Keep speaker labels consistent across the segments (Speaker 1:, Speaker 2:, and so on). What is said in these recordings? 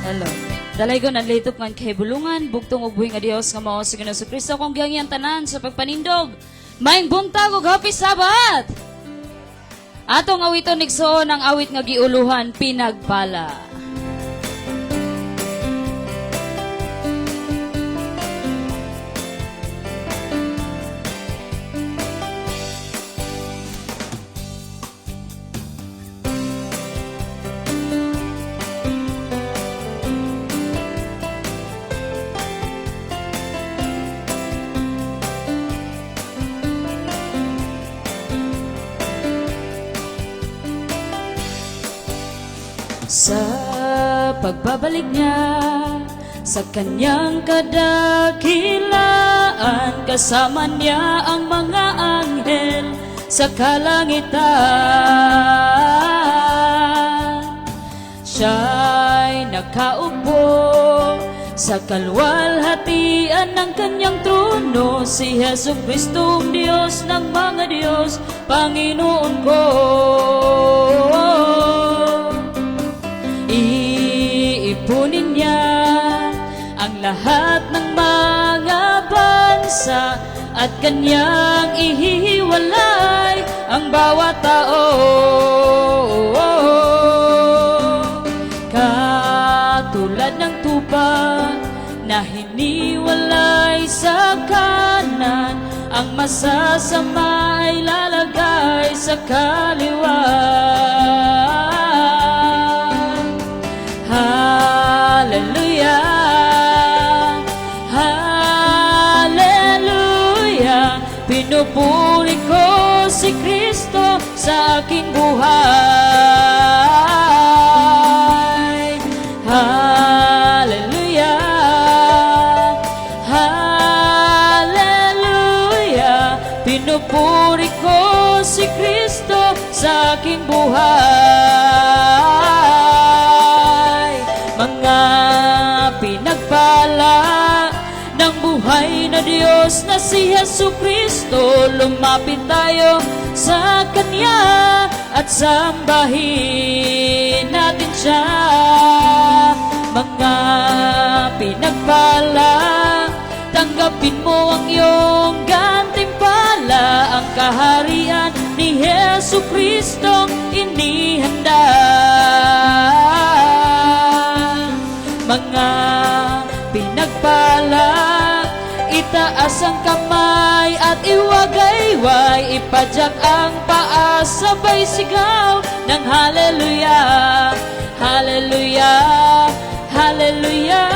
Speaker 1: Hello. Dalay ko nanlitop nga kay bulungan, bugtong ug buhi nga Dios nga mao si Ginoong Kristo kung gihangyan tanan sa pagpanindog. Maayong buntag ug happy Sabat. Atong awiton nigsoon ang awit nga giuluhan pinagpala. Sa pagbabalik niya sa kanyang kadakilaan, kasama niya ang mga anghel sa kalangitan. Siya'y nakaupo sa kalwalhatian ng kanyang trono, si Jesucristong Diyos ng mga Diyos, Panginoon ko. Iipunin niya ang lahat ng mga bansa at kanyang ihihiwalay ang bawat tao. Katulad ng tupa na hiniwalay sa kanan, ang masasama ay lalagay sa kaliwa. Hallelujah, Hallelujah, pinupuri ko si Kristo sa aking buhay. Hallelujah, Hallelujah, pinupuri ko si Kristo sa aking buhay. Mga pinagpala ng buhay na Diyos na si Jesucristo, lumapit tayo sa Kanya at sambahin natin Siya. Mga pinagpala, tanggapin mo ang iyong gantimpala, ang kaharian ni Jesucristong inihanda. Mga pinagpala, itaas ang kamay at iwagayway, ipadyak ang paa, sabay sigaw ng Hallelujah, Hallelujah, Hallelujah.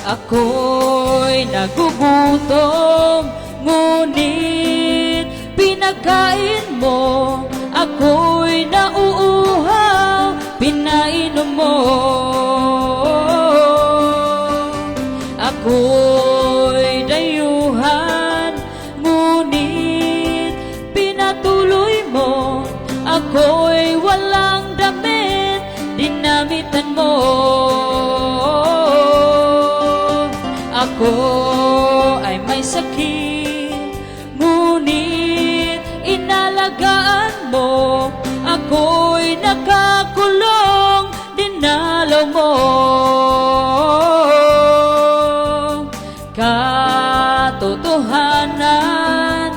Speaker 1: Ako'y nagugutom, ngunit pinagkain mo. Ako'y nauuhaw, pinainom mo. Ako'y dayuhan, ngunit pinatuloy mo. Ako'y walang damit, dinamitan mo. Ako ay may sakit, ngunit inalagaan mo. Ako'y nakakulong, dinalaw mo. Katotohanan,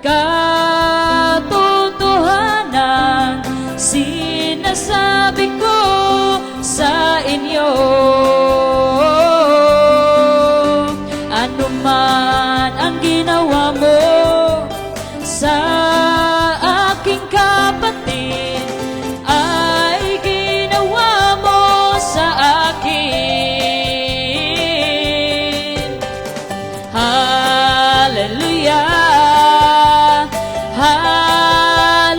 Speaker 1: katotohanan, sinasabi ko sa inyo. Ano man ang ginawa mo sa aking kapatid, ay ginawa mo sa akin. Hallelujah,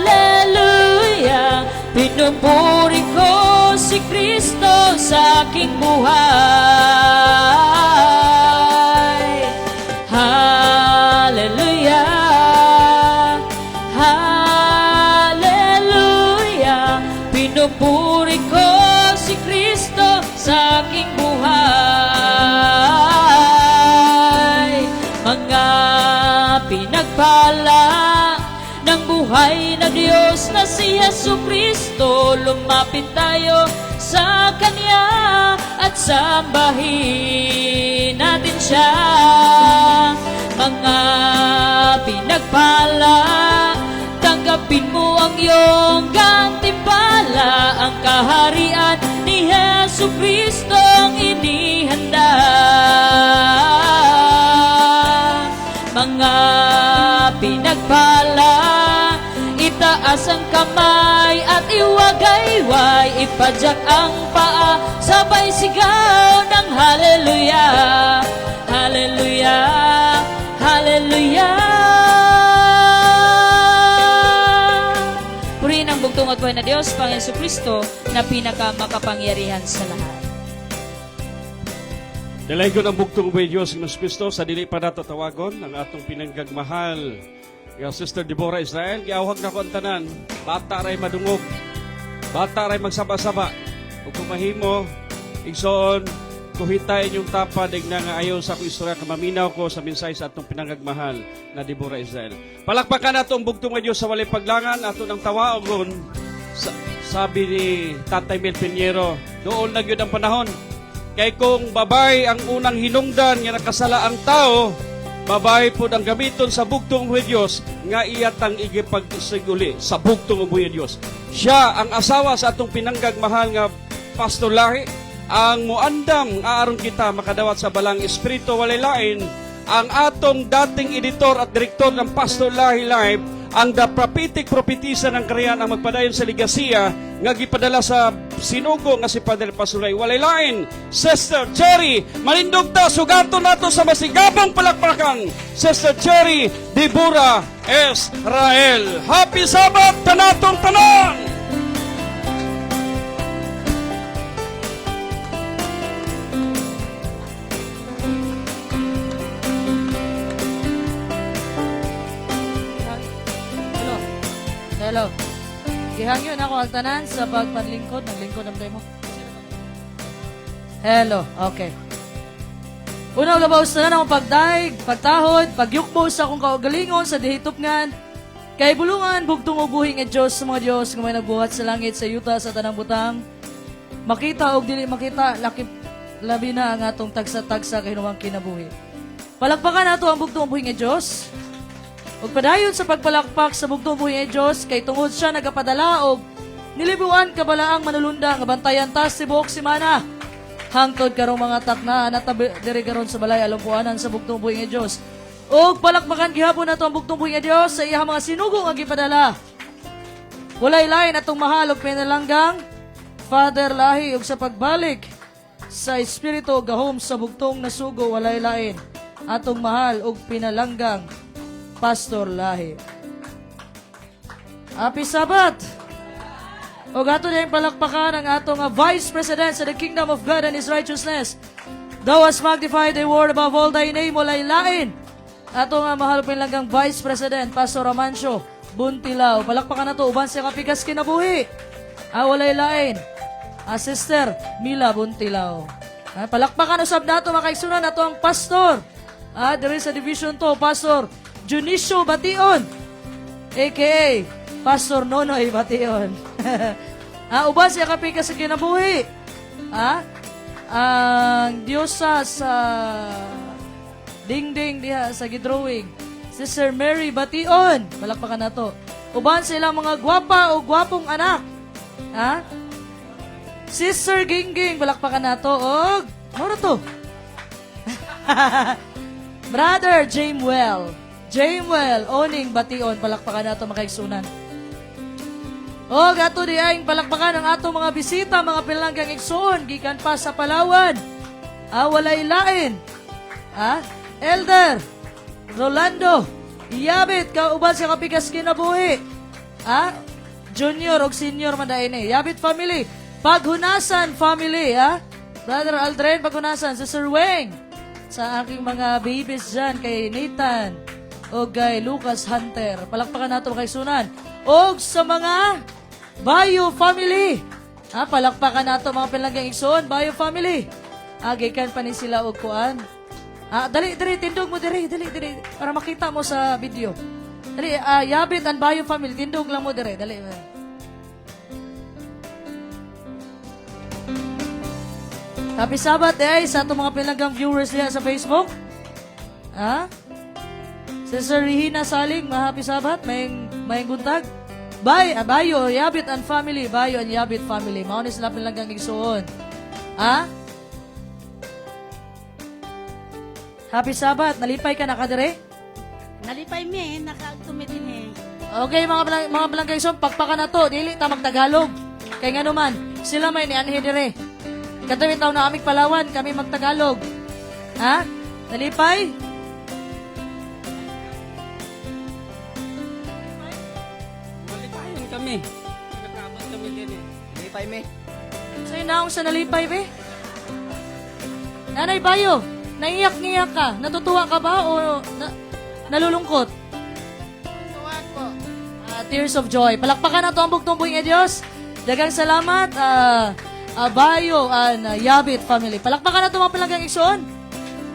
Speaker 1: Hallelujah, pinupuri ko si Kristo sa aking buhay. Hallelujah, Hallelujah, pinupuri ko si Kristo sa aking buhay. Mga pinagpala ng buhay buhay na Diyos na si Jesucristo. Lumapit tayo sa Kanya at sambahin natin Siya. Mga pinagpala, tanggapin mo ang iyong gantimpala, ang kaharian ni Jesucristo ang inihanda. Mga pinagpala, itaas ang kamay at iwagayway, ipadyak ang paa, sabay sigaw ng hallelujah, hallelujah, hallelujah. Purihin ang bugtong at buhay na Diyos, Panginoon Jesucristo, na pinakamakapangyarihan sa lahat.
Speaker 2: Dalaygon ang bugtong buhay Diyos ng Kristo sa dili pa natatawagon ang atong pinanggagmahal nga Sister Deborah Israel. Giawhag na ko ang tanan, bata ray madungog, bata ray magsaba-saba. Ug kung mahimo, igsoon, kuhitay inyong tapa, digna nga ayaw sa akong istorya, kamaminaw ko sa mensahe sa atong pinanggagmahal na Deborah Israel. Palakpakan nato ang bugtong buhay Diyos sa walay paglangan, ato ng tawagon. Sabi ni Tatay Mel Piñero, doon na yun ang panahon. Kay kung babay ang unang hinungdan nga nakasala ang tao, babay po ang gamiton sa bugtong buhay Diyos nga iyatang igipagsiguli sa bugtong buhay Diyos. Siya ang asawa sa atong pinanggagmahal nga Pastor Lahi, ang muandam aaron kita makadawat sa balang espiritu walay lain, ang atong dating editor at direktor ng Pastor Lahi Live, ang the prophetic prophetisa ng Karayan ang magpadayon sa ligasiya nga gipadala sa sinugo nga si Padre Pasulay. Walay lain, Sister Cherry Malindog ta, sugato nato sa masigabang palakpakan, Sister Cherry Deborah Israel. Happy Sabbath kanatong tanan!
Speaker 3: Hello. Gihangyo na ako ang tanan sa pagpanlingkod. Naglingkod ang mo. Hello. Okay. Unang labaw sa tanan akong pagdaig, pagtahod, pagyukbo sa akong kaugalingon sa dihitupngan. Kay bulungan, bugtong ubuhi nga Diyos sa mga Diyos nga may nagbuhat sa langit, sa yuta, sa tanang butang. Makita o dili makita, labi na ang atong tagsa-tagsa kahinuwang kinabuhi. Palakpakan nato ang bugtong ubuhi nga Diyos. Ug padayon sa pagpalakpak sa bugtong buhi nga Diyos, kay tungod siya nagapadala og nilibuan kabalaang manulunda nga bantayan ta si buok semana. Hangtod karong mga takna natabi diri karon sa balay alumpuanan sa bugtong buhi nga Diyos. Ug palakpakan gihapon nato ang bugtong buhi nga Diyos sa iyang mga sinugo nga gipadala. Walay lain atong mahal og pinalanggang Father Lahi ug sa pagbalik sa espiritu gahom sa bugtong nasugo walay lain atong mahal og pinalanggang Pastor Lahi. Happy Sabbath! O gato na yung palakpakan ang atong Vice President sa the Kingdom of God and His Righteousness. Thou hast magnified thy word above all thy name, walay lain. Atong mahal pinlanggang Vice President, Pastor Amancio Buntilao. Palakpakan na to, uban siya kapikas kinabuhi. Walay lain. Sister Mila Buntilao. Palakpakan usab nato makaigsunan nato ang pastor. There is a division to, Pastor Junicio Bation, a.k.a. Pastor Nonoy Bation. Uban siya kapikas sa kinabuhi. Ang Diyosa sa dingding diha sa gidrawing, Sister Mary Bation. Palakpakan na to. Uban sila mga gwapa o gwapong anak. Sister Gingging. Palakpakan na to. Og, moro to. Brother Jamewell Oning Bation, palakpakan nato makaigsunan. O gato di aing palakpakan ang ato mga bisita, mga pinalanggang igsoon, gikan pa sa Palawan. Walay lain. Elder Rolando Yabit, kauban sa kapigas kinabuhi. Junior o senior madain Yabit family. Paghunasan family. Brother Aldrin Paghunasan, Sister Weng. Sa aking mga babies dyan, kay Nathan o kay Lucas Hunter. Palakpakan nato kay Sunan. O sa mga Bayo family. Palakpakan nato mga pinlanggang igsoon, Bayo family. Gikan pa ni sila og kuan. Dali, tindog mo dali, para makita mo sa video. Dali, Yabit and Bayo family, tindog lang mo dire. Dali. Happy Sabbath sa itong mga pinanggang viewers niya sa Facebook. Ha? Sister Rihina Saling, happy Sabbath, may buntag. Bayo, Yabit and family, Bayo and Yabit family. Mao ni sila pinanggang igsuon. Ha? Happy Sabbath, nalipay ka na ka dire?
Speaker 4: Nalipay mi, nakaagtumi din
Speaker 3: Okay, mga balangkay son, pakpakan na to. Dili ta magtagalog. Kaya nga naman, sila may nianhi dire. Katawin taon na aming Palawan, kami magtagalog. Ha? Nalipay?
Speaker 5: Malipayan kami. Nagkabot kami din eh. Lipay me.
Speaker 3: Sa'yo na akong sa nalipay, be? Nanay Bayo, naiyak-ngiyak ka. Natutuwa ka ba o nalulungkot?
Speaker 4: Tuwag po.
Speaker 3: Tears of joy. Palakpakan na to ang bugtong-buhing e Diyos. Dagang salamat, Bayo and Yabit family. Palakpakan na to mga palanggang igsoon.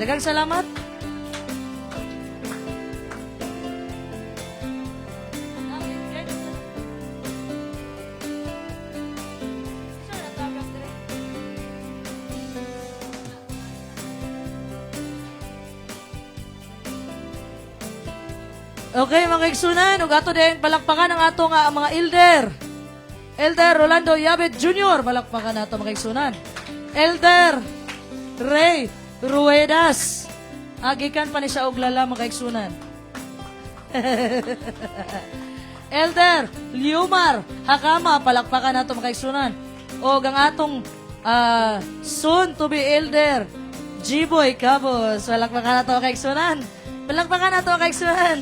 Speaker 3: Dagang salamat. Okay, mga igsunan, ug ato din palakpakan ang atong mga elder. Elder Rolando Yabit Jr. Palakpakan nato mga igsunan. Elder Ray Ruedas. Agikan pa ni siya og lala mga igsunan. Elder Liumar Hakama. Palakpakan nato mga igsunan. O ang atong soon to be elder G-Boy Cabos. Palakpakan nato mga igsunan. Palakpakan nato mga igsunan.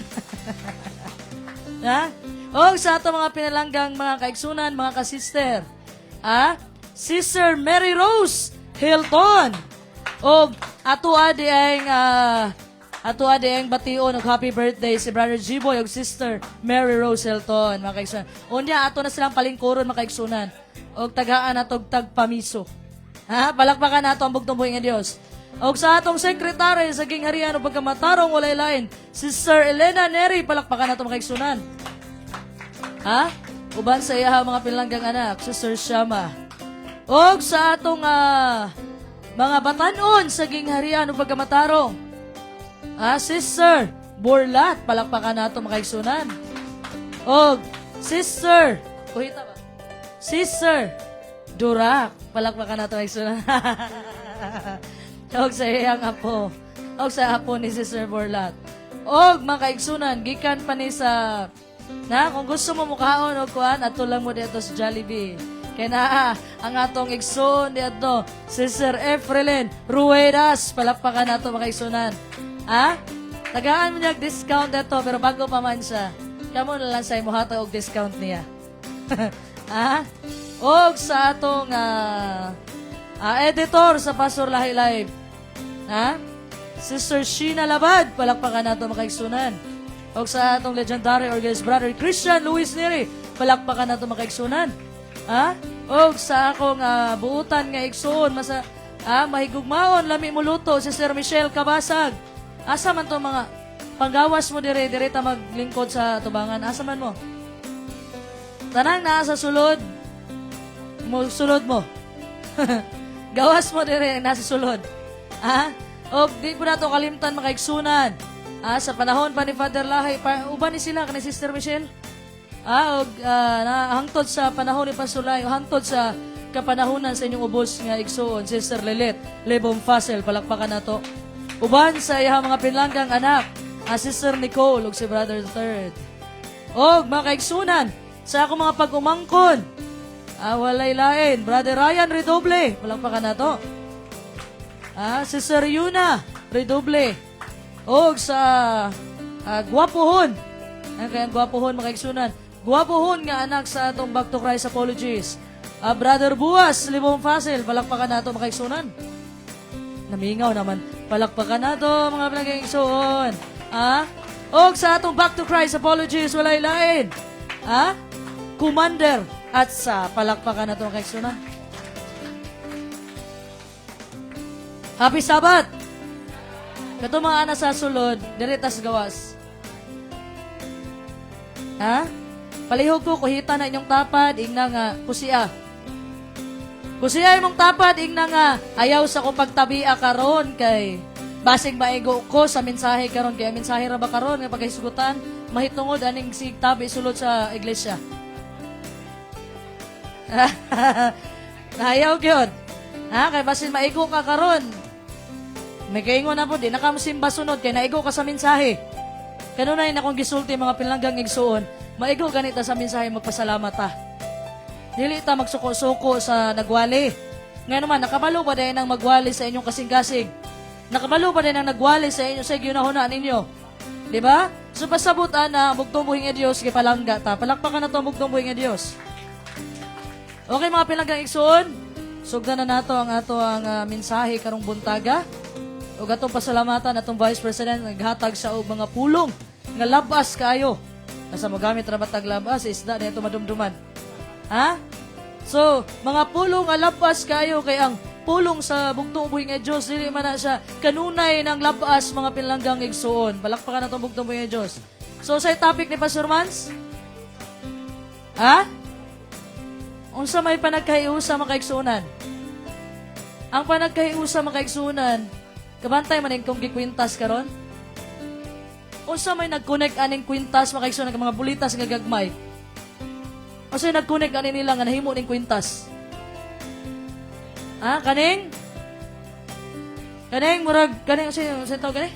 Speaker 3: Ha? O sa ato mga pinalanggang mga kaigsunan, mga kasister. Sister Mary Rose Hilton. O ato adi ang bation og happy birthday si Brother G-Boy og Sister Mary Rose Hilton, mga kaigsunan. Unya ato na silang palingkuron mga kaigsunan. Og tagaan atog tagpamiso. Ha? Palakpakan nato ang bugtong-buhing nga Dios. Og sa atong sekretary sa gingharian o pagkamatarong walay lain, Sister Elena Neri, palakpakan nato mga kaigsunan. Ha? Uban sa iya mga pinalanggang anak, Sister Shama. Og sa atong mga batanon sa gingharian o pagkamatarong, Sister Borlat, palakpakan nato mga kaigsunan. Og Sister, kuhita ba? Sister Durak, palakpakan nato mga kaigsunan. Og sa iyang apo. Og sa apo ni Sister Borlat. Og mga kaigsunan, gikan pa ni sa kung gusto mo mukhaon o kuan, ato lang mo dito sa Jollibee. Kaya na, ang atong igsoon dito, Sister Efrelyn Ruedas, palakpakan nato mga igsunan. Tagaan mo niya discount dito, pero bago pa man siya, kamo na lang sa imuhata og discount niya. Og sa atong editor sa Pastor Lahi Live, Sister Sheena Labad, palakpakan nato mga igsunan. O sa atong legendary organist brother Christian Luis Neri, palakpakan nato mga igsunan. O sa akong buutan nga igsoon, mahigugmaon, lami mo luto, si Sir Michelle Kabasag. Asa man to mga panggawas mo dire ta maglingkod sa tubangan. Asa man mo? Tanang naa sa sulod, sulod mo. Gawas mo dire, nasa sulod. O di po na to kalimtan mga igsunan. Sa panahon pa ni Father Lahay, uban ni sila ni Sister Michelle. Hangtod sa panahon ni Pasulay, hangtod sa kapanahonan sa inyong ubos nga igsoon, Sister Lilet Lebom Fasel, palakpakan na to. Uban sa iya mga pinlanggang anak, Sister Nicole ug si Brother Third. Og mga kaigsunan, sa ako mga pag-umangkon, walay lain, Brother Ryan Redoble, palakpakan na to. Sister Yuna Redoble. Og sa Gwapohon. Kaya Gwapohon mga kaigsunan. Gwapohon nga anak sa atong Back to Christ Apologies. Brother Buas, Libong Fasil, palakpakan nato mga kaigsunan. Namingaw naman. Palakpakan nato mga pinag-iigsoon. Og sa atong Back to Christ Apologies, walay lain. Commander at sa palakpakan nato mga kaigsunan. Happy Sabbath! Kato mga anak sa sulod, diretas gawas. Ha? Palihog ko, kuhita na inyong tapad, ingna nga, kusiya. Kusiya imong tapad, ingna nga, ayaw sa ko pagtabia karon kay basig maigo ko sa mensahe karon kay mensahe ra ba karon nga paghisgutan, mahitungod aning sigtabi sulod sa iglesia. Nahayaw gyud. Ha, kay basin maigo ka karon. May kaingon na po, di na ka simba sunod, kay naigo ka sa mensahe. Kanunay na akong gisulti mga pinlanggang igsuon, maigo ganita sa mensahe, magpasalamat ta. Dili ta magsuko-suko sa nagwali. Ngayon naman, nakabalo ba dahil nang magwali sa inyong kasing-kasing? Nakabalo ba dahil nang nagwali sa inyo sa ginahuna ninyo? Di ba? So pasabutan na bugtong buhing nga Diyos, kay palangga ta. Palakpakan na to ang bugtong buhing nga Diyos. Okay mga pinlanggang igsuon, sugdan na nato ang ato ang mensahe karong buntaga. O atong pasalamatan atong Vice President naghatag sa og mga pulong nga labas kayo. Nasa magamit ra batag labas isda na ito madumduman. Ha? So, mga pulong nga labas kayo kay ang pulong sa bugtong buhing nga Dios dili man na siya kanunay ng labas mga pinlanggang igsuon. Palakpakan natong bugtong buhing nga Dios. So, sa topic ni Pastor Mans? Ha? Unsa may panagkahiusa makaigsunan? Ang panagkahiusa makaigsunan kabantay man kung gikwintas karon. Unsa may nag-connect aning kwintas makaigsunan ng mga bulitas nga gagmay. Unsa nag-connect ani nila nga nahimo ning kwintas. Ah, kaning murag kaning sa tawag gani?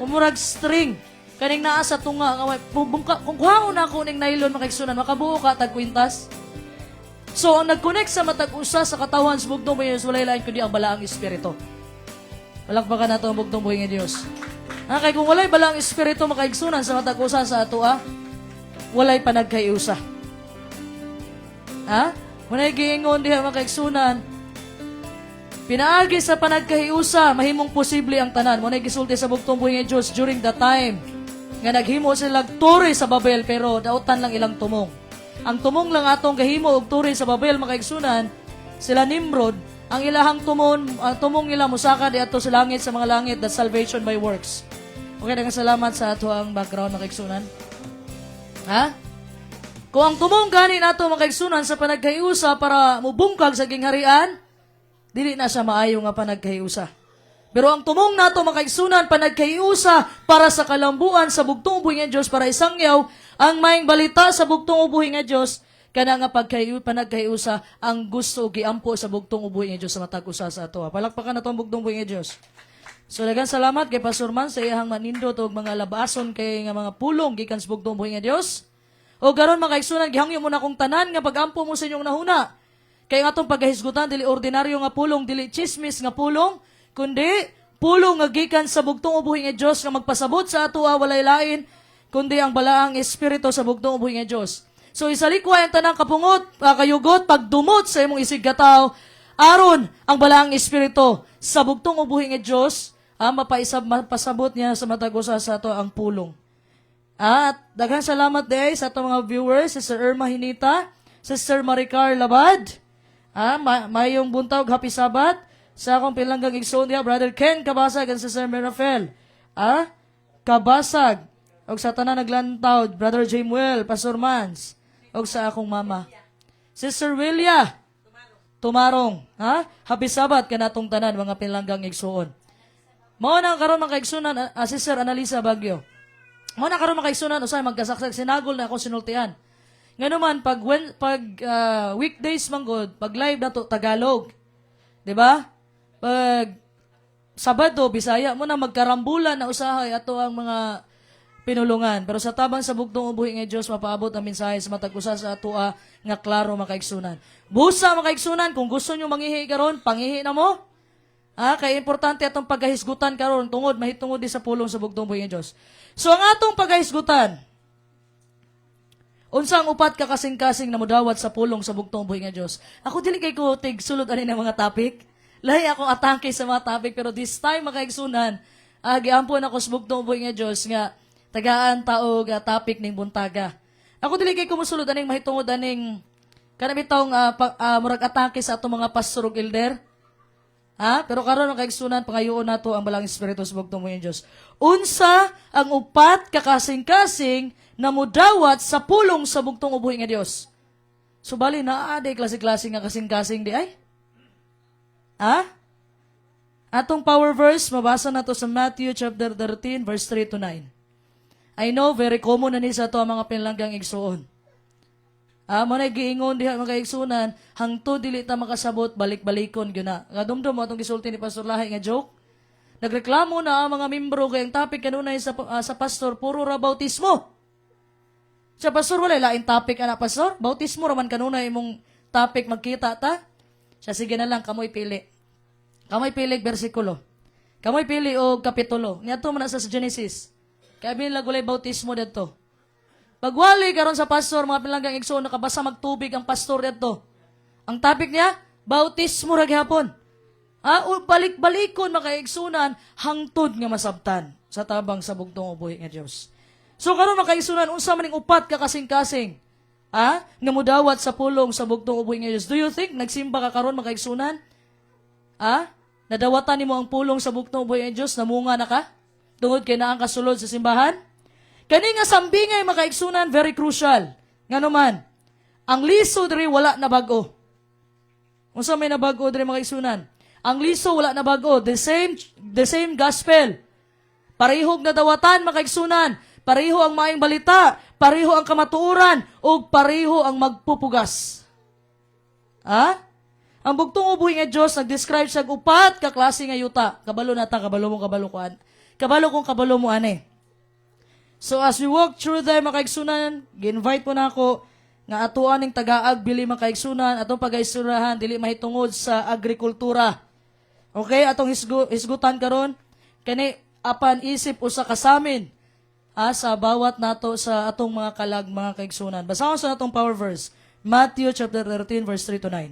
Speaker 3: Murag string. Kaning naa sa tunga nga bungka kung kuhaon ako ning nylon makaigsunan makabuo ka tag kwintas. So ang nag-connect sa matag usa sa katawan sa bugtong buhing walay lain kundi ang balaang espiritu. Palakpakan nato ang bugtong buhing nga Dios. Kay kung walay balaang espiritu makaigsunan sa matag usa sa ato walay panagkaiusa. Ha? Munay giingon diha makaigsunan. Pinaagi sa panagkaiusa mahimong posible ang tanan. Munay gisulti sa bugtong buhing nga Dios during the time nga naghimo sila turi sa Babel pero dautan lang ilang tumong. Ang tumong lang atong gahimo og turi sa Babel makaigsunan sila Nimrod. Ang ilahang tumong nila musaka di ato sa langit sa mga langit, that salvation by works. Okay, daghang salamat sa ato ang background makaigsunan. Ha? Kung ang tumong gani nato makaigsunan sa panagkahiusa para mubungkag sa gingharian, dili na siya maayo nga panagkahiusa. Pero ang tumong nato makaigsunan panagkahiusa para sa kalambuan sa bugtong ubuhi nga Dios para isangyaw ang maing balita sa bugtong ubuhi nga Dios. Kana nga panagkahiusa ang gusto giampo sa bugtong ubuhi nga Dios sa matag usa sa ato. Palakpakan nato ang bugtong ubuhi nga Dios. So daghang salamat kay Pastor Man sa iyang manindot og mga labason kay nga mga pulong gikan sa bugtong ubuhi nga Dios. O garon makaigsunan gihangyo mo na kong tanan nga pagampo mo sa inyong nahuna. Kay nga atong paghisgutan dili ordinaryo nga pulong, dili chismis nga pulong, kundi pulong nga gikan sa bugtong ubuhi nga Dios nga magpasabot sa ato walay lain kundi ang balaang espiritu sa bugtong ubuhi nga Dios. So isalikway ang tanang kapungot, kayugot, pagdumot sa imong isig kataw, aron ang balaang espiritu sa bugtong ubuhi nga Dios, mapasabot niya sa matag usa sa ato ang pulong. At daghang salamat day sa atong mga viewers, Sister Irma Hinita, Sister Maricar Labad, mayong buntag, happy Sabat, sa akong pilanggang igsoon niya, Brother Ken Kabasag, and Sister Merafel, Kabasag, og sa tanan naglantaw, Brother Jamuel, Pastor Mans, og sa akong mama. Sister Willia Tumarong, happy Sabat kanatong tanan mga pilanggang igsuon. Mao nang karon mga kaigsunan, Sister Analisa Bagyo. Mao nang karon mga kaigsunan usay magkasaksag sinagol na ako sinultian. Nganuman pag weekdays manggod, pag live nato Tagalog. 'Di ba? Pag Sabado Bisaya mo na magkarambulan na usahay ato ang mga pinulungan. Pero sa tabang sa bugtong ubuhi nga Dios mapaabot ang mensahe sa matag usa sa atoa nga klaro makaigsunan. Busa makaigsunan kung gusto nyo mangihi karon, pangihi na mo. Kay importante atong pagkahisgutan karon tungod mahitungod di sa pulong sa bugtong ubuhi nga Dios. So ang atong pagkahisgutan unsang upat ka kasing-kasing na mudawat sa pulong sa bugtong ubuhi nga Dios. Ako dili kay ko tig sulod ani ng mga topic. Lahi akong atake sa mga topic pero this time makaigsunan, giampon ako sa bugtong ubuhi nga Dios nga tagaan taog topic ning buntaga. Ako dili kay kumusulod aning mahitungod aning kanang bitawng murag atake sa ato mga pastor ug elder. Pero karon ang kaigsunan pangayoon nato ang balang espiritu sa bugtong buhing Dios. Unsa ang upat kakasing-kasing na mudawat sa pulong sa bugtong ubuhing nga Dios? Subali naa day klase-klase nga kasing-kasing di ay? Atong power verse mabasa nato sa Matthew chapter 13 verse 3 to 9. I know very common na ni sa to ang mga pinlanggang igsuon. Mo na giingon diha mga kaigsunan, hangtod dili ta makasabot balik-balikon gyud na. Kadumdum mo atong gisulti ni Pastor Lahi nga joke. Nagreklamo na ang mga membro kay ang topic kanunay sa pastor puro ra bautismo. Sa pastor wala lain topic ana pastor, bautismo ra man kanunay imong topic magkita ta. Siya sige na lang kamoy pili. Kamoy pili bersikulo. Kamoy pili og kapitulo. Niadto man na sa Genesis. Kaya binilagulay bautismo dito. Pagwali karon sa pastor, mga pinlanggang igsoon, nakabasa magtubig ang pastor dito. Ang topic niya, bautismo ra gihapon. Balik-balikon makaigsunan, hangtod nga masabtan sa tabang sa bugtong ubuhi nga Dios. So karon makaigsunan, unsa maning upat ka kasing-kasing, nga mudawat sa pulong sa bugtong ubuhi nga Dios. Do you think nagsimba ka karon makaigsunan? Nadawatan nimo ang pulong sa bugtong ubuhi nga Dios, namunga na ka? Tungod kay naang kasulod sa simbahan? Kani nga sambingay makaigsunan very crucial. Ngano man, ang liso diri wala na bag-o. Unsa may nabag-o diri makaigsunan? Ang liso wala na bag-o, the same gospel. Parehog na dawatan makaigsunan, pareho ang maayong balita, pareho ang kamatuoran, ug pareho ang magpupugas. Ang bugtong ubuhi nga Dios nag-describe sa upat ka klase nga yuta. Kabalo nata, kabalo kuan. Kabalo mo ane. So as we walk through them makaigsunan, gi-invite po na ako nga atuan ning tagaag bili makaigsunan atong pagaisurahan dili mahitungod sa agrikultura. Okay, atong hisgutan karon kani apan isip usa ka samin sa bawat nato sa atong mga kalag mga kaigsunan. Basahon sa atong power verse, Matthew chapter 13 verse 3 to 9.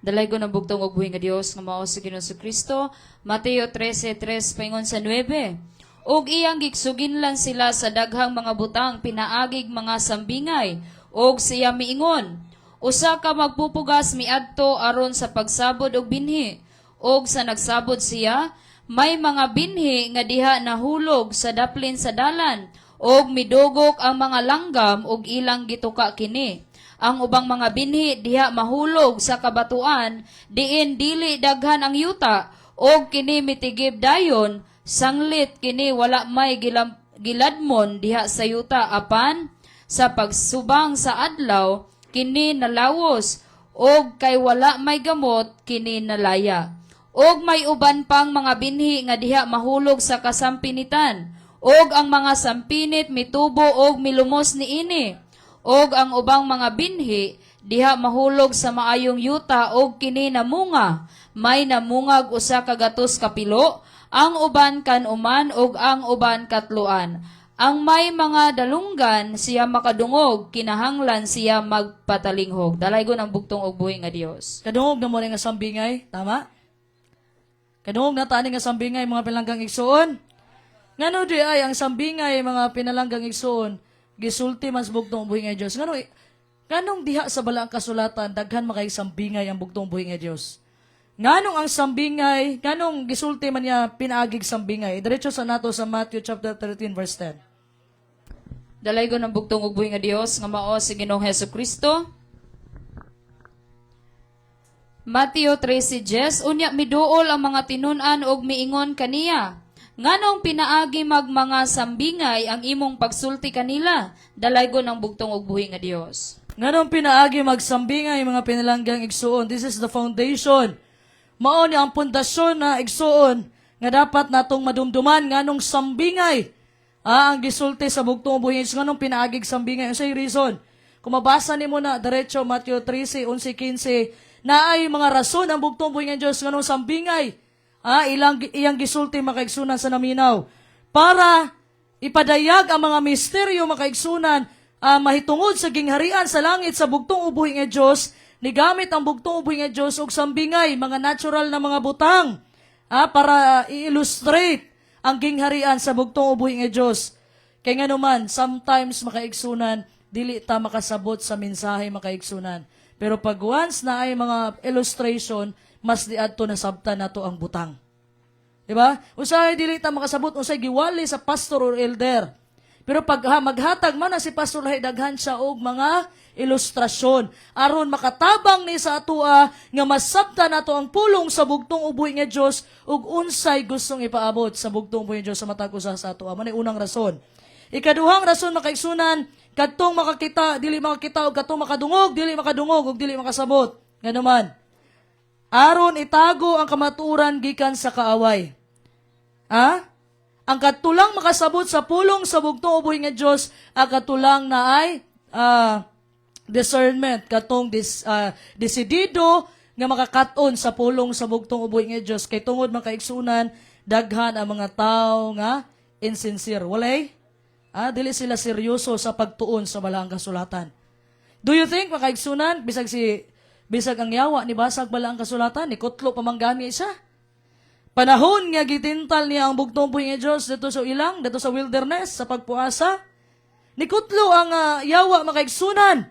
Speaker 1: Dalay ko ng bugtong og buhi nga Dios nga mao si Ginoong Kristo, Mateo 13:3 paingon sa 9. Og iyang gigsuginlan sila sa daghang mga butang pinaagig mga sambingay, og siya miingon, usa ka magpupugas miadto aron sa pagsabod og binhi, og sa nagsabod siya, may mga binhi nga diha nahulog sa daplin sa dalan, og midugok ang mga langgam og ilang gituka kini. Ang ubang mga binhi diha mahulog sa kabatuan, diin dili daghan ang yuta, og kini mitigib dayon, sanglit kini wala may giladmon diha sa yuta apan sa pagsubang sa adlaw kini nalawos og kay wala may gamot kini nalaya. Og may uban pang mga binhi nga diha mahulog sa kasampinitan og ang mga sampinit mitubo og milumos niini. Og ang ubang mga binhi diha mahulog sa maayong yuta og kini namunga, may namungag usa ka gatos ka pilo, ang uban kan-uman og ang uban katluan. Ang may mga dalunggan siya makadungog, kinahanglan siya magpatalinghog. Dalaygon ang bugtong og buhi nga Dios.
Speaker 3: Kadungog na mo nga sambingay, tama? Kadungog na tani nga sambingay mga pinalanggang igsuon. Ngano di ay ang sambingay mga pinalanggang igsuon, gisulti mas bugtong buhi nga Dios. Nganong diha sa balaang kasulatan daghan makay sambingay ang bugtong buhi nga Dios. Nganong ang sambingay, nganong gisulti man niya pinaagig sambingay. Diretso sa nato sa Matthew chapter 13 verse 10.
Speaker 1: Dalaygon ang bugtong ug buhi nga Dios nga mao si Ginoong Hesukristo. Matthew 13:10 unya miduol ang mga tinun-an og miingon kaniya. Nganong pinaagi mga sambingay ang imong pagsulti kanila? Dalaygon ang bugtong ug buhi nga Dios.
Speaker 3: Nganong pinaagi magsambingay mga pinalanggang igsuon. This is the foundation. Mao ni ang pundasyon na igsuon nga dapat natong madumduman nganong sambingay. Ang gisulti sa bugtong buhi nganong pinaagig sambingay. Unsay reason? Kung mabasa nimo na diretso Matthew 13:11-15 naay mga rason ang bugtong buhi nga Dios nganong sambingay. Iyang gisulti makaigsunan sa naminaw para ipadayag ang mga misteryo makaigsunan mahitungod sa gingharian sa langit sa bugtong ubuhi nga Dios. Nigamit ang bugtong ubuhi nga Dios og sambingay, mga natural na mga butang, para i-illustrate ang gingharian sa bugtong ubuhi nga Dios. Kay nga naman, sometimes makaigsunan, dili ta makasabot sa mensahe makaigsunan. Pero pag once na ay mga illustration, mas diadto na sabta nato ang butang. Diba? Unsay dili ta makasabot unsay giwali sa pastor or elder. Pero pag maghatag man na si pastor lahi daghan siya og mga ilustrasyon aron makatabang ni sa atoa nga masabta nato ang pulong sa bugtong uboy nga Dios ug unsay gustong ipaabot sa bugtong uboy nga Dios sa matag usa sa atoa. Manay unang rason. Ikaduhang rason makaigsunan kadtong makakita dili makakita ug kadtong makadungog ug dili makasabot. Nganuman aron itago ang kamatuoran gikan sa kaaway. Ang katulang makasabot sa pulong sa bugtong uboy nga Dios, ang katulang na ay discernment, katong desidido nga makakaton sa pulong sa bugtong uboy nga Dios kay tungod makaigsunan daghan ang mga tawo nga insincere. Walay? Dili sila seryoso sa pagtuon sa balaang kasulatan. Do you think makaigsunan bisag ang yawa ni basag balaang kasulatan ni kutlo pamanggani isa? Panahon nga gitintal niya ang bugtong buhi nga Dios dito sa ilang, dito sa wilderness sa pagpuasa. Ni kutlo ang yawa makaigsunan.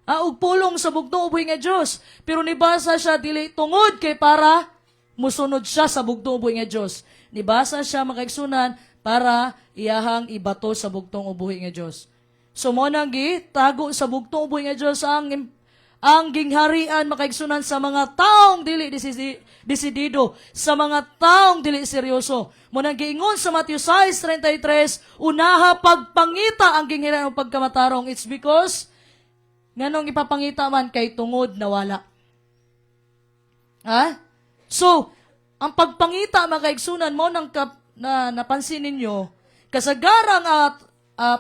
Speaker 3: Og pulong sa bugtong buhi nga Dios. Pero nibasa siya dili tungod kay para musunod siya sa bugtong buhi nga Dios. Nibasa siya makaigsunan para iyahang ibato sa bugtong buhi nga Dios. So mo nang gitago sa bugtong buhi nga Dios ang gingharian makaigsunan sa mga taong dili desidido, sa mga taong dili seryoso. Munang giingon sa Matthew 6:33, unaha pagpangita ang gingharian o pagkamatarong. It's because nganong ipapangita man kay tungod na wala. So, ang pagpangita makaigsunan mo nang napansin ninyo, kasagarang at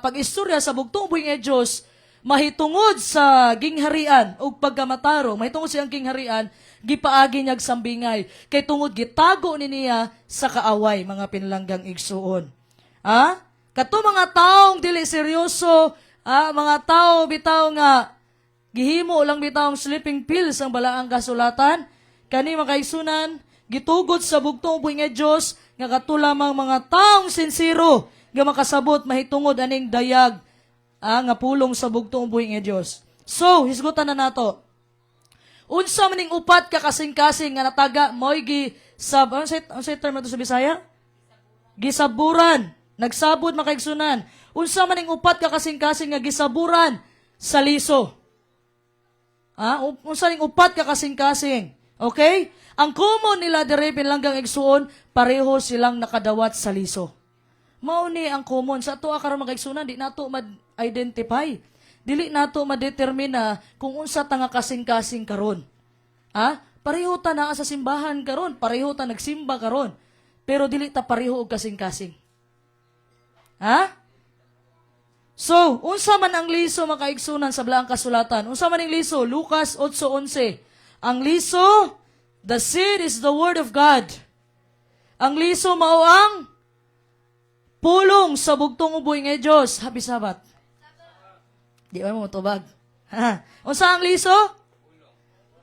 Speaker 3: pag-istorya sa bugtong buhi nga Dios mahitungod sa gingharian o pagkamataro, mahitungod siyang gingharian, gipaagi niyag sambingay, kay tungod gitago ni niya sa kaaway, mga pinlanggang igsuon. Kato mga taong dili seryoso, mga tao bitaw nga, gihimo lang bitawng sleeping pills ang balaang kasulatan, kani makaigsunan, gitugod sa bugtong buhi nga Dios, nga katulamang mga taong sincero, nga makasabot mahitungod aning dayag, nga pulong sa bugtong buhi nga Dios. So, hisgutan na nato. Unsa maning upat ka kasing-kasing nga nataga moy unsay term to sa Bisaya? Gisaburan. Nagsabod makaigsunan. Unsa maning upat ka kasing-kasing nga gisaburan sa liso? Unsa ning upat ka kasing-kasing? Okay? Ang common nila diri pinlanggang igsuon, pareho silang nakadawat sa liso. Mao ni ang common sa ato karon makaigsunan, di nato ma-identify. Dili nato ma-determine kung unsa ta nga kasing-kasing karon. Pareho ta na sa simbahan karon, pareho ta nagsimba karon. Pero dili ta pareho og kasing-kasing. So, unsa man ang liso makaigsunan sa balaang kasulatan? Unsa man ang liso? Lucas 8:11. Ang liso, the seed is the word of God. Ang liso mao ang pulong sa bugtong uboy nga Dios. Happy Sabbath. Di ba mo tubag? Unsa ang liso?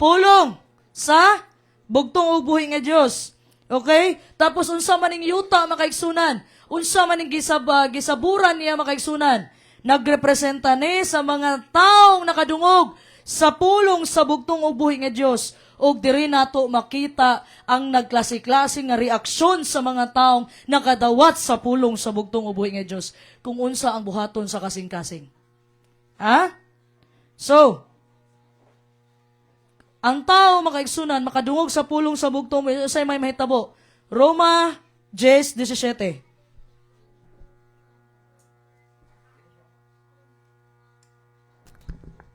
Speaker 3: Pulong sa bugtong uboy nga Dios. Okay? Tapos unsa man ning yuta makaigsunan? Unsa man ning gisaburan niya makaigsunan? Nagrepresenta ni sa mga taong nakadungog sa pulong sa bugtong uboy nga Dios. Og diri nato makita ang nagklase-klase nga reaksyon sa mga taong nakadawat sa pulong sa bugtong uboy nga Dios kung unsa ang buhaton sa kasing-kasing. So, ang tao makaigsunan makadungog sa pulong sa bugtong say may mahitabo. Roma 10:17.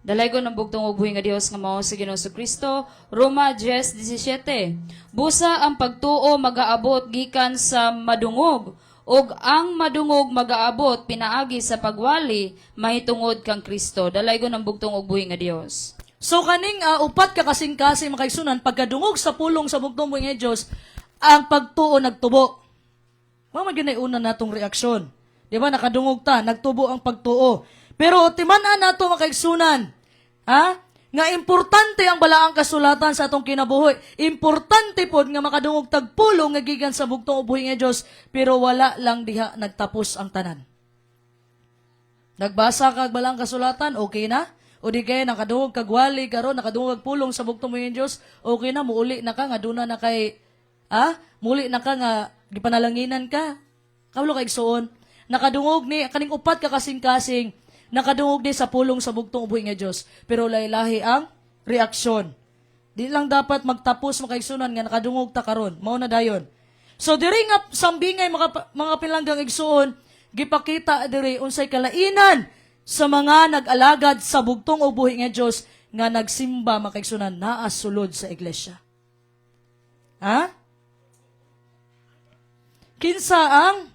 Speaker 1: Dalay ko ng bugtong ubuhi nga Dios nga mao si Ginoo Kristo. Roma 10:17. Busa ang pagtuo magaabot gikan sa madungog, ug ang madungog magaabot pinaagi sa pagwali mahitungod kang Kristo. Dalay ko ng bugtong ubuhi nga Dios.
Speaker 3: So kaning upat ka kasing-kasing makaigsunan pagkadungog sa pulong sa bugtong uboy nga Dios, ang pagtuo nagtubo. Mao man gyud una natong reaksyon. Di ba nakadungog ta, nagtubo ang pagtuo. Pero timan-an nato makaigsunan, nga importante ang balaang kasulatan sa atong kinabuhi. Importante pod nga makadungog tagpulong nga gikan sa bugtong uboy nga Dios, pero wala lang diha nagtapos ang tanan. Nagbasa kag balaang kasulatan, okay na? o di kaya nakadungog kagwali karon nakadungog pulong sa bugtong mo yung Diyos, okay na, muuli na ka, nga duna na kay, muli na ka nga, gipanalanginan ka. Kaulo kay igsoon, nakadungog ni, kaning upat ka kasing-kasing, nakadungog ni sa pulong sa bugtong ubuhi nga Diyos, pero lahi-lahi ang reaksyon. Di lang dapat magtapos makaigsunan nga nakadungog ta karon, mao na dayon. So diri nga sambingay mga pilanggang igsuon, gipakita diri unsay kalainan sa mga nag-alagad sa bugtong ubuhi nga Dios nga nagsimba makaigsunan naa sulod sa iglesia. Kinsa ang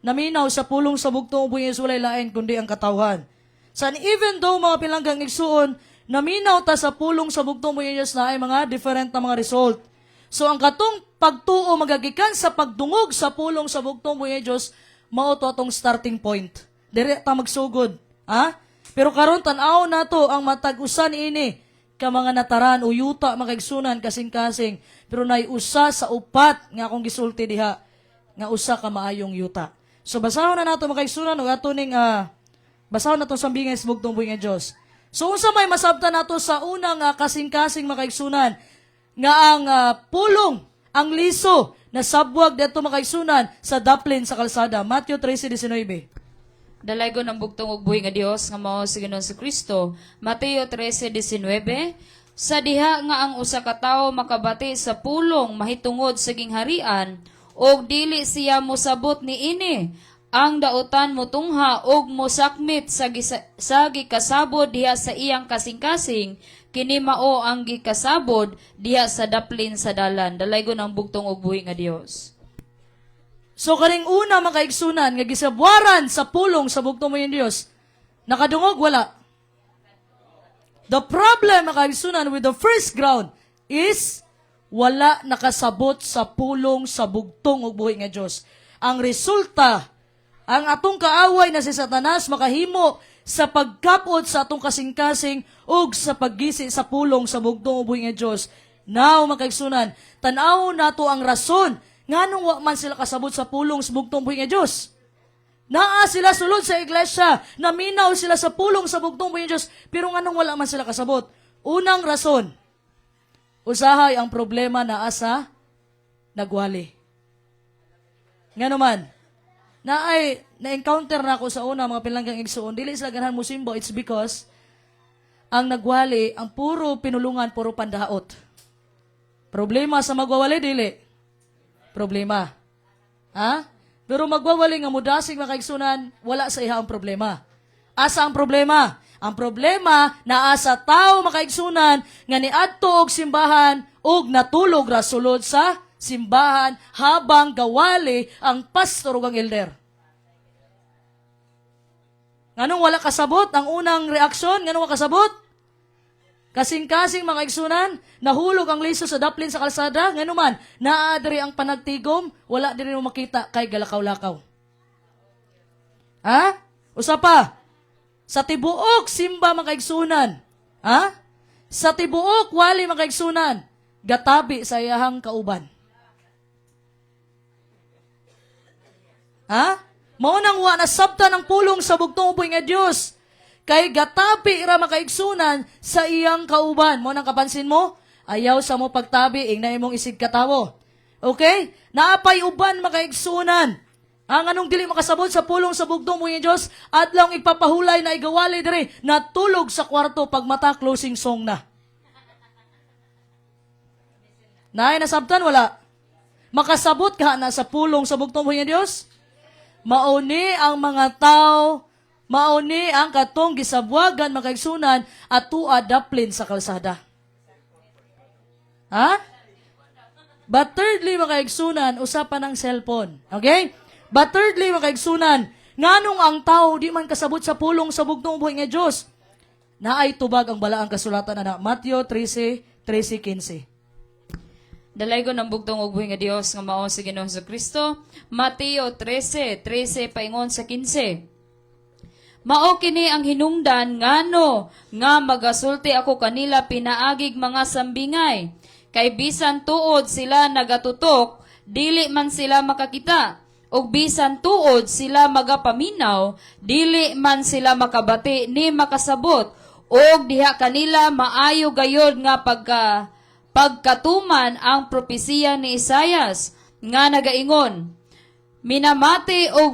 Speaker 3: naminaw sa pulong sa bugtong ubuhi nga sulay lain kundi ang katawhan. San even though mga pilanggang igsuon naminaw ta sa pulong sa bugtong ubuhi nga Dios na ay mga different na mga result. So ang katong pagtuo magagikan sa pagdungog sa pulong sa bugtong ubuhi nga Dios mao to atong starting point. Dire ta magsugod. Pero karon tan-aw nato ang matag-usan ini ka mga nataran o yuta makaigsunan kasing-kasing pero nay usa sa upat nga akong gisulti diha nga usa ka maayong yuta. So basahon na nato makaigsunan og ato ning basahon nato sambingay sa bugtong buhi nga Dios. So unsa may masabtan nato sa unang kasing-kasing makaigsunan nga ang pulong ang liso na sabwag dito makaigsunan sa daplin sa kalsada. Matthew 13:19.
Speaker 1: Dalaygon ang bugtong ug buhi nga Dios nga mao si Ginoong Kristo. Mateo 13:19. Sa diha nga ang usa ka tawo makabati sa pulong mahitungod sa gingharian og dili siya mosabot niini, ang dautan motungha og mosakmit sa gikasabod diha sa iyang kasing-kasing, kini mao ang gikasabod diha sa daplin sa dalan. Dalaygon ang bugtong ug buhi nga Dios.
Speaker 3: So kaning una makaigsunan nga gisabwaran sa pulong sa bugtong mo yung Dios. Nakadungog wala. The problem makaigsunan with the first ground is wala nakasabot sa pulong sa bugtong ug buhi nga Dios. Ang resulta, ang atong kaaway na si Satanas makahimo sa pagkapot sa atong kasing-kasing ug sa paggisi sa pulong sa bugtong ug buhi nga Dios. Now makaigsunan, tan-aw nato ang rason nganong wa man sila kasabot sa pulong sa bugtong buhi nga Dios. Naa sila sulod sa iglesia, naminaw sila sa pulong sa bugtong buhi nga Dios, pero nganong wala man sila kasabot. Unang rason, usahay ang problema naa sa nagwali. Ngano man, na-encounter na ako sa una mga pilanggang igsoon, dili sila ganahan mo simbo, it's because ang nagwali, ang puro pinulungan, puro pandaot. Problema sa magwawali, dili. Problema. Pero magwawali nga mudasig makaigsunan, wala sa iha ang problema. Asa ang problema? Ang problema na asa tao makaigsunan nga niadto og simbahan og natulog ra sulod sa simbahan habang gawali ang pastor ug ang elder. Nganong wala kasabot ang unang reaksyon? Nganong wala kasabot? Kasing-kasing mga igsunan, nahulog ang liso sa daplin sa kalsada, ngano man, naadiri ang panagtigom, wala din mo makita kay galakaw-lakaw. Usa pa, sa tibuok simba mga igsunan, sa tibuok wali mga igsunan, gatabi sa iyahang kauban. Mao nang wa nasabtan ng pulong sa bugtong uboy nga Dios. Kay gatabi ra makaigsunan sa iyang kauban. Mo nang kapansin mo? Ayaw sa mo pagtabi, ingna imong isig katawo. Okay? Naapay uban makaigsunan. Ang anong dili makasabot sa pulong sa bugtong mo yung Diyos, at lang ipapahulay na igawali diri, natulog sa kwarto pag mata closing song na. Naay nasabtan, wala. Makasabot ka na sa pulong sa bugtong mo yung Diyos? Mauni ang mga tao, mauni ang katong gisabwagan makaigsunan at tua daplin sa kalsada. But thirdly, makaigsunan, usapan ng cellphone. Okay? But thirdly, makaigsunan, nganong ang tao di man kasabot sa pulong sa bugtong buhay nga Diyos, naay tubag ang balaang kasulatan na Matthew 13:15.
Speaker 1: Dalaygon ang bugtong ug buhi nga Dios nga mao si Ginoong Kristo. Mateo 13:13 paingon sa 15. Mao kini ang hinungdan ngano nga magasulti ako kanila pinaagig mga sambingay. Kay bisan tuod sila nagatutok, dili man sila makakita. Ug bisan tuod sila magapaminaw, dili man sila makabati ni makasabot. og diha kanila maayo gayod nga pagkatuman ang propesiya ni Isayas nga nagaingon, minamati og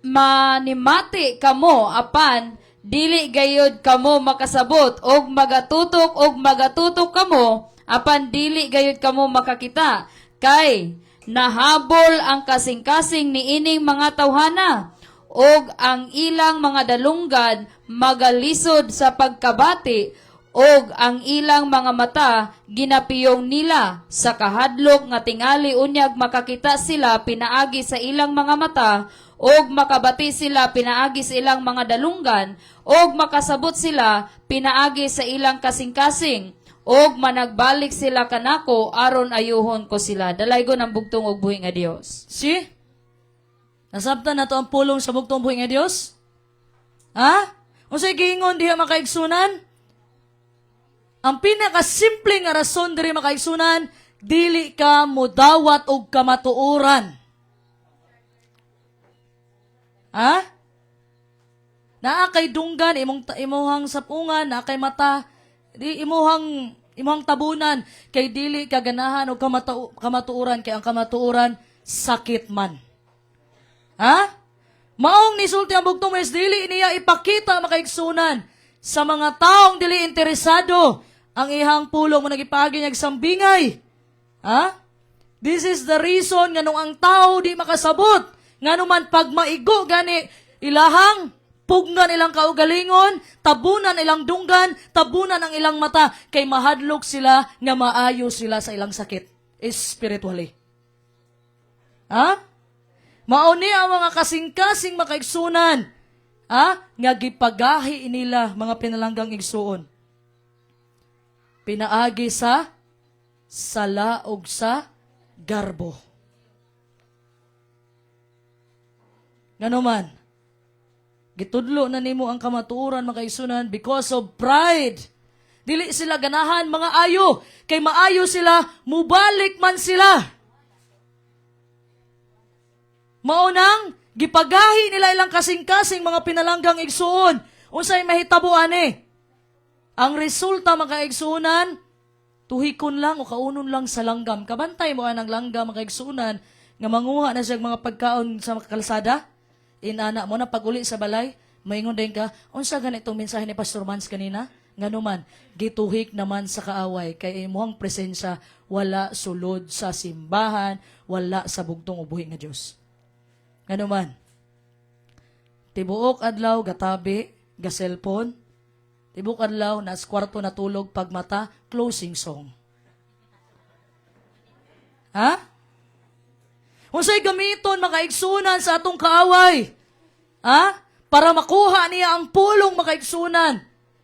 Speaker 1: manimati kamo apan dili gayod kamo makasabot og magatutok kamo apan dili gayod kamo makakita kay nahabol ang kasing-kasing niining mga tawhana og ang ilang mga dalunggad magalisod sa pagkabati og ang ilang mga mata ginapiyong nila sa kahadlok nga tingali unyag makakita sila pinaagi sa ilang mga mata og makabati sila pinaagi sa ilang mga dalunggan og makasabot sila pinaagi sa ilang kasing-kasing og managbalik sila kanako aron ayuhon ko sila. Dalaygon ang bugtong og buhi nga Dios.
Speaker 3: See? Nasabtan na to ang pulong sa bugtong buhi nga Dios? Ha? Unsay giingon diha makaigsunan? Ang pinakasimple nga rason diri makaigsunan, dili ka mudawat og kamatuoran. Ha? Naa kay dunggan imuhang sapungan, naa kay mata, di imuhang tabunan kay dili ka ganahan og kamatuoran kay ang kamatuoran sakit man. Ha? Maong nisulti ang bugtong mes dili niya ipakita makaigsunan sa mga taong dili interesado ang ihang pulong mo nagipagi niyag sambingay. Ha? This is the reason nga nung ang tao di makasabot nga numan pag maigo gani ilahang pugnan ilang kaugalingon, tabunan ilang dunggan, tabunan ang ilang mata kay mahadlok sila nga maayo sila sa ilang sakit spiritually. Ha? Mauni ang mga kasing-kasing makaigsunan, nga gipagahi nila mga pinalanggang igsuon. Pinaagi sa sala og sa garbo. Nganuman, gitudlo na nimo ang kamatuoran makaigsunan because of pride. Dili sila ganahan mga ayo, kay maayo sila, mubalik man sila. Maunang, gipagahi nila ilang kasing-kasing mga pinalanggang igsuon. Unsay mahitabo ani? Ang resulta makaigsunan, tuhikon lang o kaunon lang sa langgam. Kabantay mo ang langgam makaigsunan nga manguha na siya mga pagkaon sa kalsada. Inana mo na pag-uli sa balay, maingon din ka, unsa ganitong mensahe ni Pastor Mans kanina? Nganuman, gituhik naman sa kaaway kay imuhang presensya wala sulod sa simbahan, wala sa bugtong ubuhi nga Dios. Ano man, tibuok adlaw, gatabi, gaselpon, tibuok adlaw, nas kwarto natulog, pagmata, closing song. Ha? Unsay gamiton makaigsunan sa atong kaaway? Ha? Para makuha niya ang pulong makaigsunan,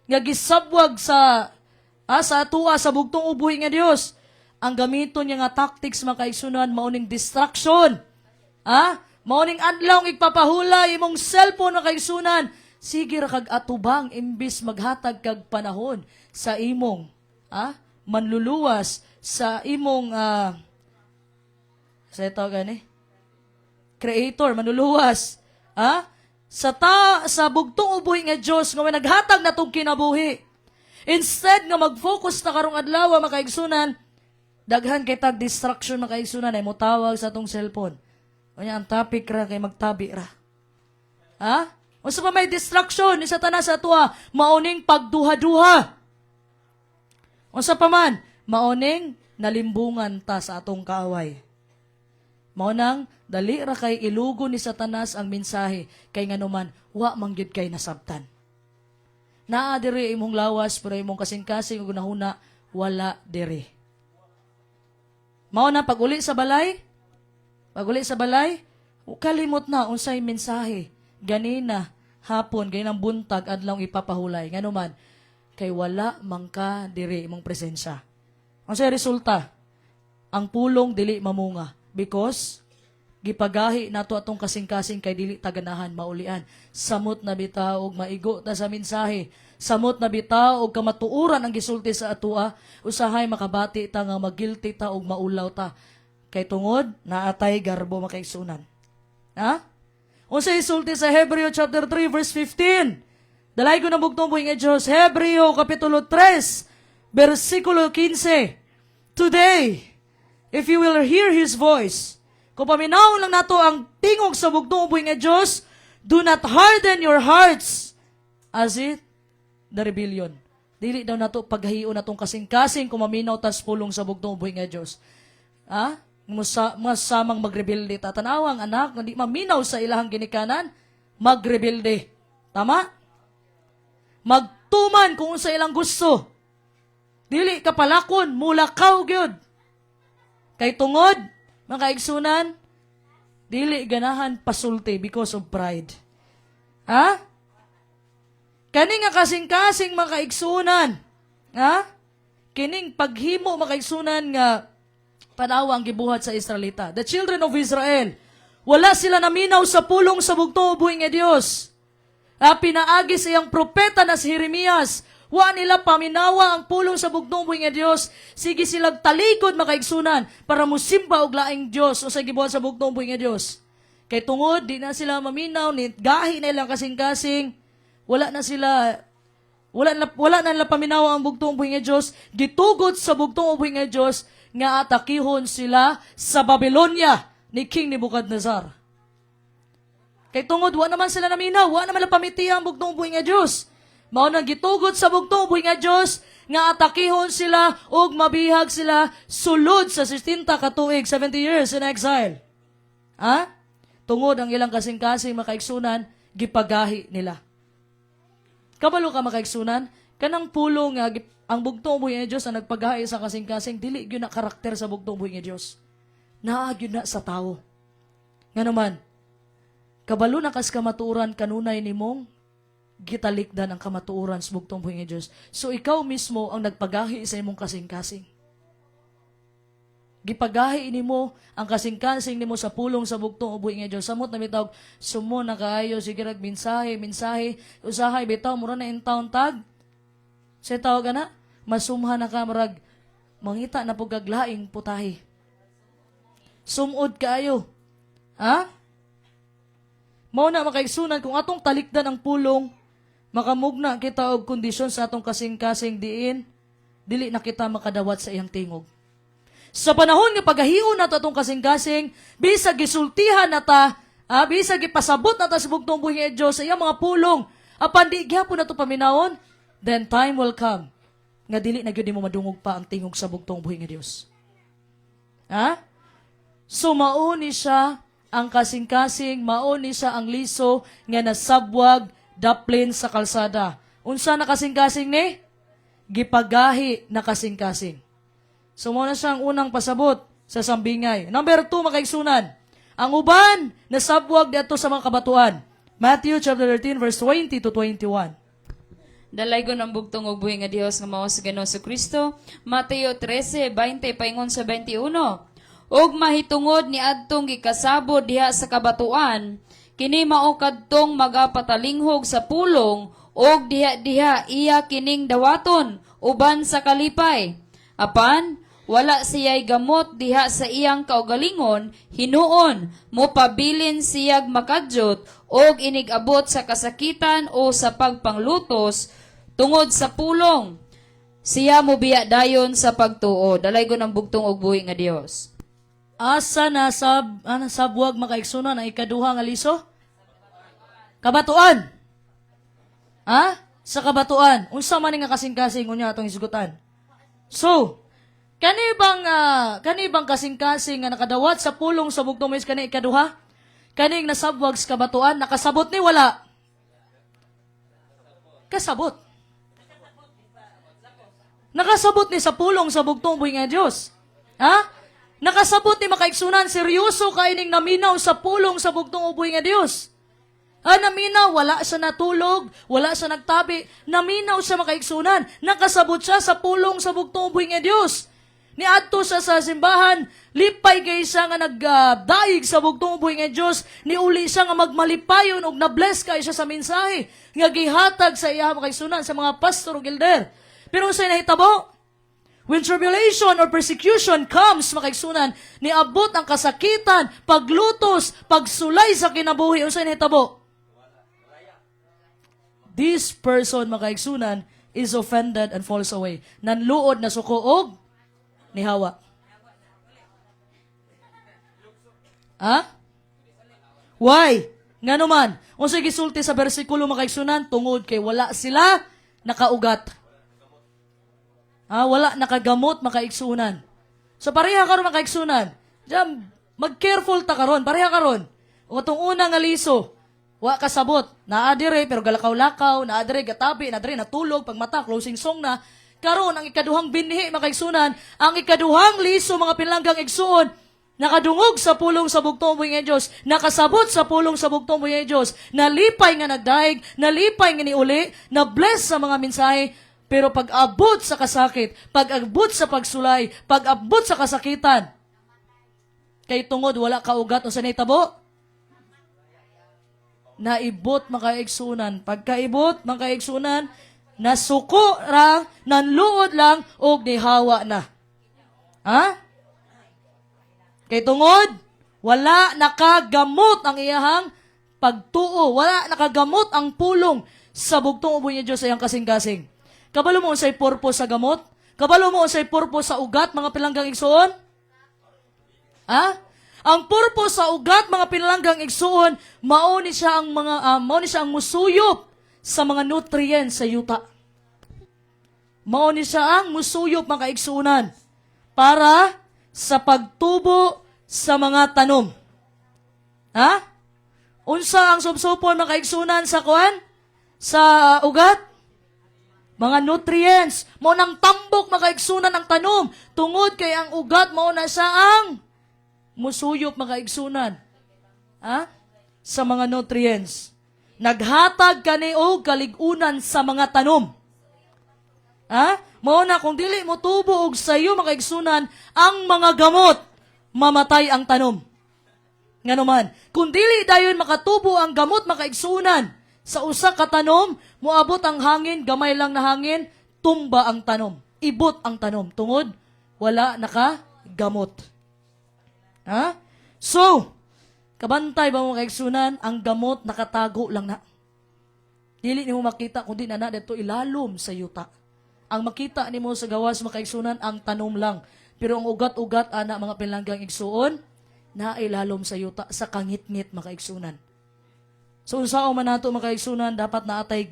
Speaker 3: nga gisabwag sa atua sa bugtong ubuhi nga Dios. Ang gamiton niya nga tactics makaigsunan, mauning distraction. Ha? Morning adlaw igpapahulay imong cellphone na kaigsunan. Sige ra kag atubang imbis maghatag kag panahon sa imong manluluwas sa imong sa ito gani creator manluluwas sa bugtong ubuhi nga Dios nga naghatag natong kinabuhi. Instead nga mag-focus na karong adlaw makaigsunan, daghan kay tag distraction makaigsunan ay motawag sa atong cellphone. Kanya ang topic ra kay magtabi ra. Ha? Unsa pa may distraction ni Satanas sa atua? Mauning pagduha-duha. Unsa pa man? Mauning nalimbungan ta sa atong kaaway. Maunang dali ra kay ilugo ni Satanas ang mensahe kay nganuman wa man gyud kay nasabtan. Naa diri imong lawas pero imong kasing-kasing ug nahuna wala diri. Mao na pag-uli sa balay, kalimot na unsay mensahe. Ganina, hapon, ganinang buntag, adlaw ipapahulay. Nganuman, kay wala mangka diri imong presensya. Unsay resulta? Ang pulong dili mamunga. Because, gipagahi nato atong kasing-kasing kay dili taganahan maulian. Samot na bitaw og maigo ta sa mensahe. Samot na bitaw og kamatuoran ang gisulti sa atua. Usahay makabati ta nga magilti ta og maulaw ta. Kay tungod, naatay garbo makaigsunan. Ha? Unsay isulti sa Hebreo chapter 3 verse 15. Dalay ko ng bugtong buhay nga Diyos. Hebreo Kapitulo 3, versikulo 15. Today, if you will hear His voice, kung paminaw lang nato ang tingog sa bugtong buhay nga Diyos, do not harden your hearts as it the rebellion. Dili daw nato paghahion natong kasing-kasing kung maminaw tas pulong sa bugtong buhay nga Diyos. Ha? Masamang magrebelde. Tatanawang anak, hindi maminaw sa ilahang ginikanan, magrebelde. Tama? Magtuman kung sa ilang gusto. Dili kapalakon, mulakaw gyud. Kay tungod, mga kaigsunan, dili ganahan pasulti because of pride. Ha? Kani nga kasing-kasing mga kaigsunan. Ha? Kining paghimo mga kaigsunan nga panawa ang gibuhat sa Israelita. The children of Israel, wala sila naminaw sa pulong sa bugtong buhay nga Dios. Pinaagi sa iyang propeta na si Jeremias, wa nila paminawa ang pulong sa bugtong buhay nga Dios. Sige silang talikod makaigsunan para musimba og laing Dios o sa gibuhat sa bugtong buhay nga Dios. Kay tungod di na sila maminaw ni gahi na ilang kasing-kasing, wala na nila paminawa ang bugtong buhay nga Dios. Gitugot sa bugtong buhay nga Dios nga atakihon sila sa Babylonia ni King Nebuchadnezzar. Kay tungod, wa naman sila naminaw, wa naman pamitiya ang bugtong buhay nga Diyos. Mao nang gitugot sa bugtong buhay nga Diyos, nga atakihon sila, ug mabihag sila, sulod sa 60 katuig, 70 years in exile. Ha? Tungod ang ilang kasing-kasing makaigsunan, gipagahi nila. Kabalo ka makaigsunan, kanang pulong nga, ang bugtong buhay nga Diyos, ang nagpagahi sa kasing-kasing, dili yun na karakter sa bugtong buhay nga Diyos. Naagyo na sa tao. Nga naman, kabalo na kas kamatuoran kanunay nimong gitalikdan ang kamatuoran sa bugtong buhay nga Dios. So ikaw mismo ang nagpagahi sa imong kasing-kasing. Gipagahi nimo ang kasing-kasing nimo sa pulong sa bugtong buhay nga Dios. Samot na bitawg sumo na kaayo sige rag mensahe usahay bitaw mura na in taon tag. Sa tawag na masumha na ka marag mangita na pug gaglaing putahe. Sumod kaayo. Ha? Mao na makaigsunan kung atong talikdan ang pulong, makamugna kita og kondisyon sa atong kasing-kasing diin, dili na kita makadawat sa iyang tingog. Sa panahon nga pagahion nato atong kasing-kasing, bisag gisultihan nata, bisag gipasabot nata sa bugtong buhay nga Dios sa iyang mga pulong, apan di gyapon nato paminawon, then time will come nga dili na gyud nimo madungog pa ang tingog sa bugtong buhay nga Dios. Ha? So mauni siya ang kasing-kasing, mauni siya ang liso nga nasabwag daplin sa kalsada. Unsa na kasing-kasing ni? Gipagahi na kasing-kasing. So mo na siyang unang pasabot sa sambingay. Number 2 makaigsunan. Ang uban nasabwag dito sa mga kabatuan. Matthew chapter 13 verse 20 to 21.
Speaker 1: Dalay ko ng bugtong ug buhi nga Dios nga mao sa Ginoo sa Kristo. Mateo 13:20 paingon sa 21. Og mahitungod ni adtong gikasabod diha sa kabatuan, kini mao kadtong magapatalinghog sa pulong og diha iya kining dawaton uban sa kalipay. Apan wala siya'y gamot diha sa iyang kaugalingon, hinuon mo pabilin siyag makadyot og inigabot sa kasakitan o sa pagpanglutos tungod sa pulong. Siya mo biya dayon sa pagtuo. Dalay ko ng bugtong og buhi nga Dios.
Speaker 3: Asa na sabwag makaigsunan ang ikaduha nga liso? Kabatuan. Ha? Sa kabatuan. Unsa man nga kasing-kasing unya atong isgutan. So, kani bang kasing-kasing nga nakadawat sa pulong sa bugtong mes kani ikaduha? Kaning nasabwag sa kabatuan, nakasabot ni wala? Kasabot. Nakasabot ni sa pulong sa bugtong buhi nga Dios. Ha? Nakasabot ni makaigsunan, seryoso kaining naminaw sa pulong sa bugtong uboy nga Dios. Naminaw, wala siya natulog, wala siya nagtabi, naminaw siya makaigsunan, nakasabot siya sa pulong sa bugtong uboy nga Dios. Niadto siya sa simbahan, lipay kay siya nga nagdaig sa bugtong uboy nga Dios, niuli siya nga magmalipayon og na-bless kay siya sa mensahe, nga gihatag sa iya makaigsunan sa mga pastor ug elder. Pero sa nahitabo, when tribulation or persecution comes, makaigsunan, niabot ang kasakitan, paglutos, pagsulay sa kinabuhi, unsay nahitabo? this person, mga kaigsunan, is offended and falls away. Nanluod na suko og ni Hawa. Ha? Why? Nga naman, kung sige sulti sa bersikulo mga kaigsunan, tungod kay wala sila nakaugat. Wala nakagamot mga kaigsunan. So pareha karon mga kaigsunan. Diyan, mag-careful ta karon, pareha karon. O itong unang nga liso, wa kasabot, naadire pero galakaw-lakaw, naadire gatabi, naadire natulog, pagmata, closing song na. Karon ang ikaduhang binhi mga kaigsunan, ang ikaduhang liso mga pinlanggang igsuon, nakadungog sa pulong sa bugtong buhing Diyos, nakasabot sa pulong sa bugtong buhing Diyos, nalipay nga nagdaig, nalipay nga niuli, na-bless sa mga mensahe, pero pag-abot sa kasakit, pag-abot sa pagsulay, pag-abot sa kasakitan, kay tungod wala kaugat o sa naitabo, naibot makaigsunan. Pagkaibot makaigsunan, nasuko ra, nanluod lang, og nihawa na. Ha? Kay tungod, wala nakagamot ang iyahang pagtuo. Wala nakagamot ang pulong sa bugtong ubo niya Diyos sa iyang kasing-kasing. Kabalo mo unsay purpose sa gamot? Kabalo mo unsay purpose sa ugat, mga pinlanggang igsuon? Ha? Ang purpose sa ugat, mga pinlanggang igsuon, mao ni siya ang musuyop sa mga nutrients sa yuta. Mao ni siya ang musuyop mga igsuonan para sa pagtubo sa mga tanom. Ha? Unsa ang subsupon mga kaigsunan sa kuan? Sa ugat? Mga nutrients. Mao nang tambok mga kaigsunan ang tanom. Tungod kay ang ugat mao na siya ang musuyop mga kaigsunan. Ha? Sa mga nutrients. Naghatag kani og kaligunan sa mga tanom. Ha? Mao na kung dili mo tubo og sayo mga kaigsunan ang mga gamot, mamatay ang tanom. Nganuman, kung dili dayon makatubo ang gamot mga kaigsunan sa usa ka tanom, moabot ang hangin, gamay lang na hangin, tumba ang tanom, ibot ang tanom tungod wala nakagamot. Ha? So, kabantay ba mga kaigsunan, ang gamot nakatago lang na. Dili nimo makita kundi na dito ilalom sa yuta. Ang makita nimo sa gawas mga kaigsunan ang tanom lang. Pero ang ugat-ugat ana mga pinlanggang igsuon na ilalom sa yuta sa kangit-ngit mga kaigsunan. So unsaon man nato mga kaigsunan dapat naatay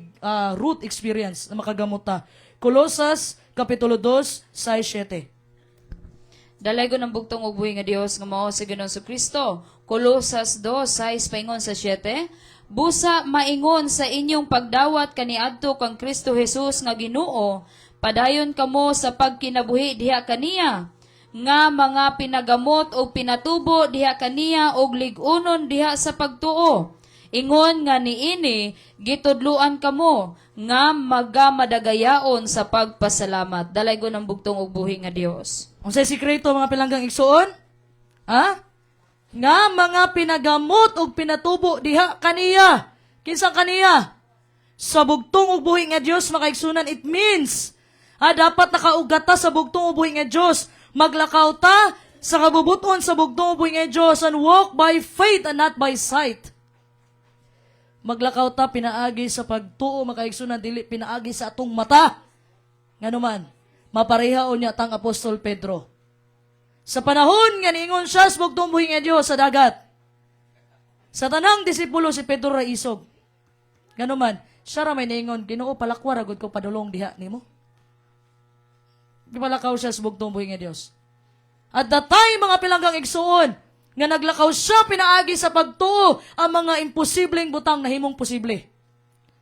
Speaker 3: root experience na makagamot ta. Colosas kapitulo 2 size 7.
Speaker 1: Dalaygo ng bugtong ug buhi nga Dios nga mao sa Ginoong Kristo. Colosas 2 size paingon sa 7. Busa maingon sa inyong pagdawat kaniadto kang Kristo Jesus nga Ginoo, padayon kamo sa pagkinabuhi diha kaniya, nga mga pinagamot o pinatubo diha kaniya og lig-unon diha sa pagtuo. Ingon nga niini, gitudluan kamo, nga magamadagayaon sa pagpasalamat. Dalaygo ng bugtong ug buhi nga Dios.
Speaker 3: Unsay sikreto mga pinlanggang igsuon? Ha? Nga mga pinagamot ug pinatubo diha kaniya. Kinsa kaniya? Sa bugtong ug buhi nga Dios mga kaigsunan, it means dapat nakaugata sa bugtong ug buhi nga Dios. Maglakaw ta sa kabubuton sa bugtong ug buhi nga Dios and walk by faith and not by sight. Maglakaw ta pinaagi sa pagtuo mga kaigsunan, dili pinaagi sa atong mata. Nganuman, mapareha unya tang Apostol Pedro. Sa panahon nga niingon siya sa bugtong buhi nga Dios sa dagat. Sa tanang disipulo si Pedro ra isog. Nganuman, siya ra may niingon, Ginoo palakwar agud ko padulong diha nimo. Gipalakaw siya sa bugtong buhi nga Dios. At that time mga pilanggang igsuon, nga naglakaw siya pinaagi sa pagtuo ang mga imposibleng butang na himong posible.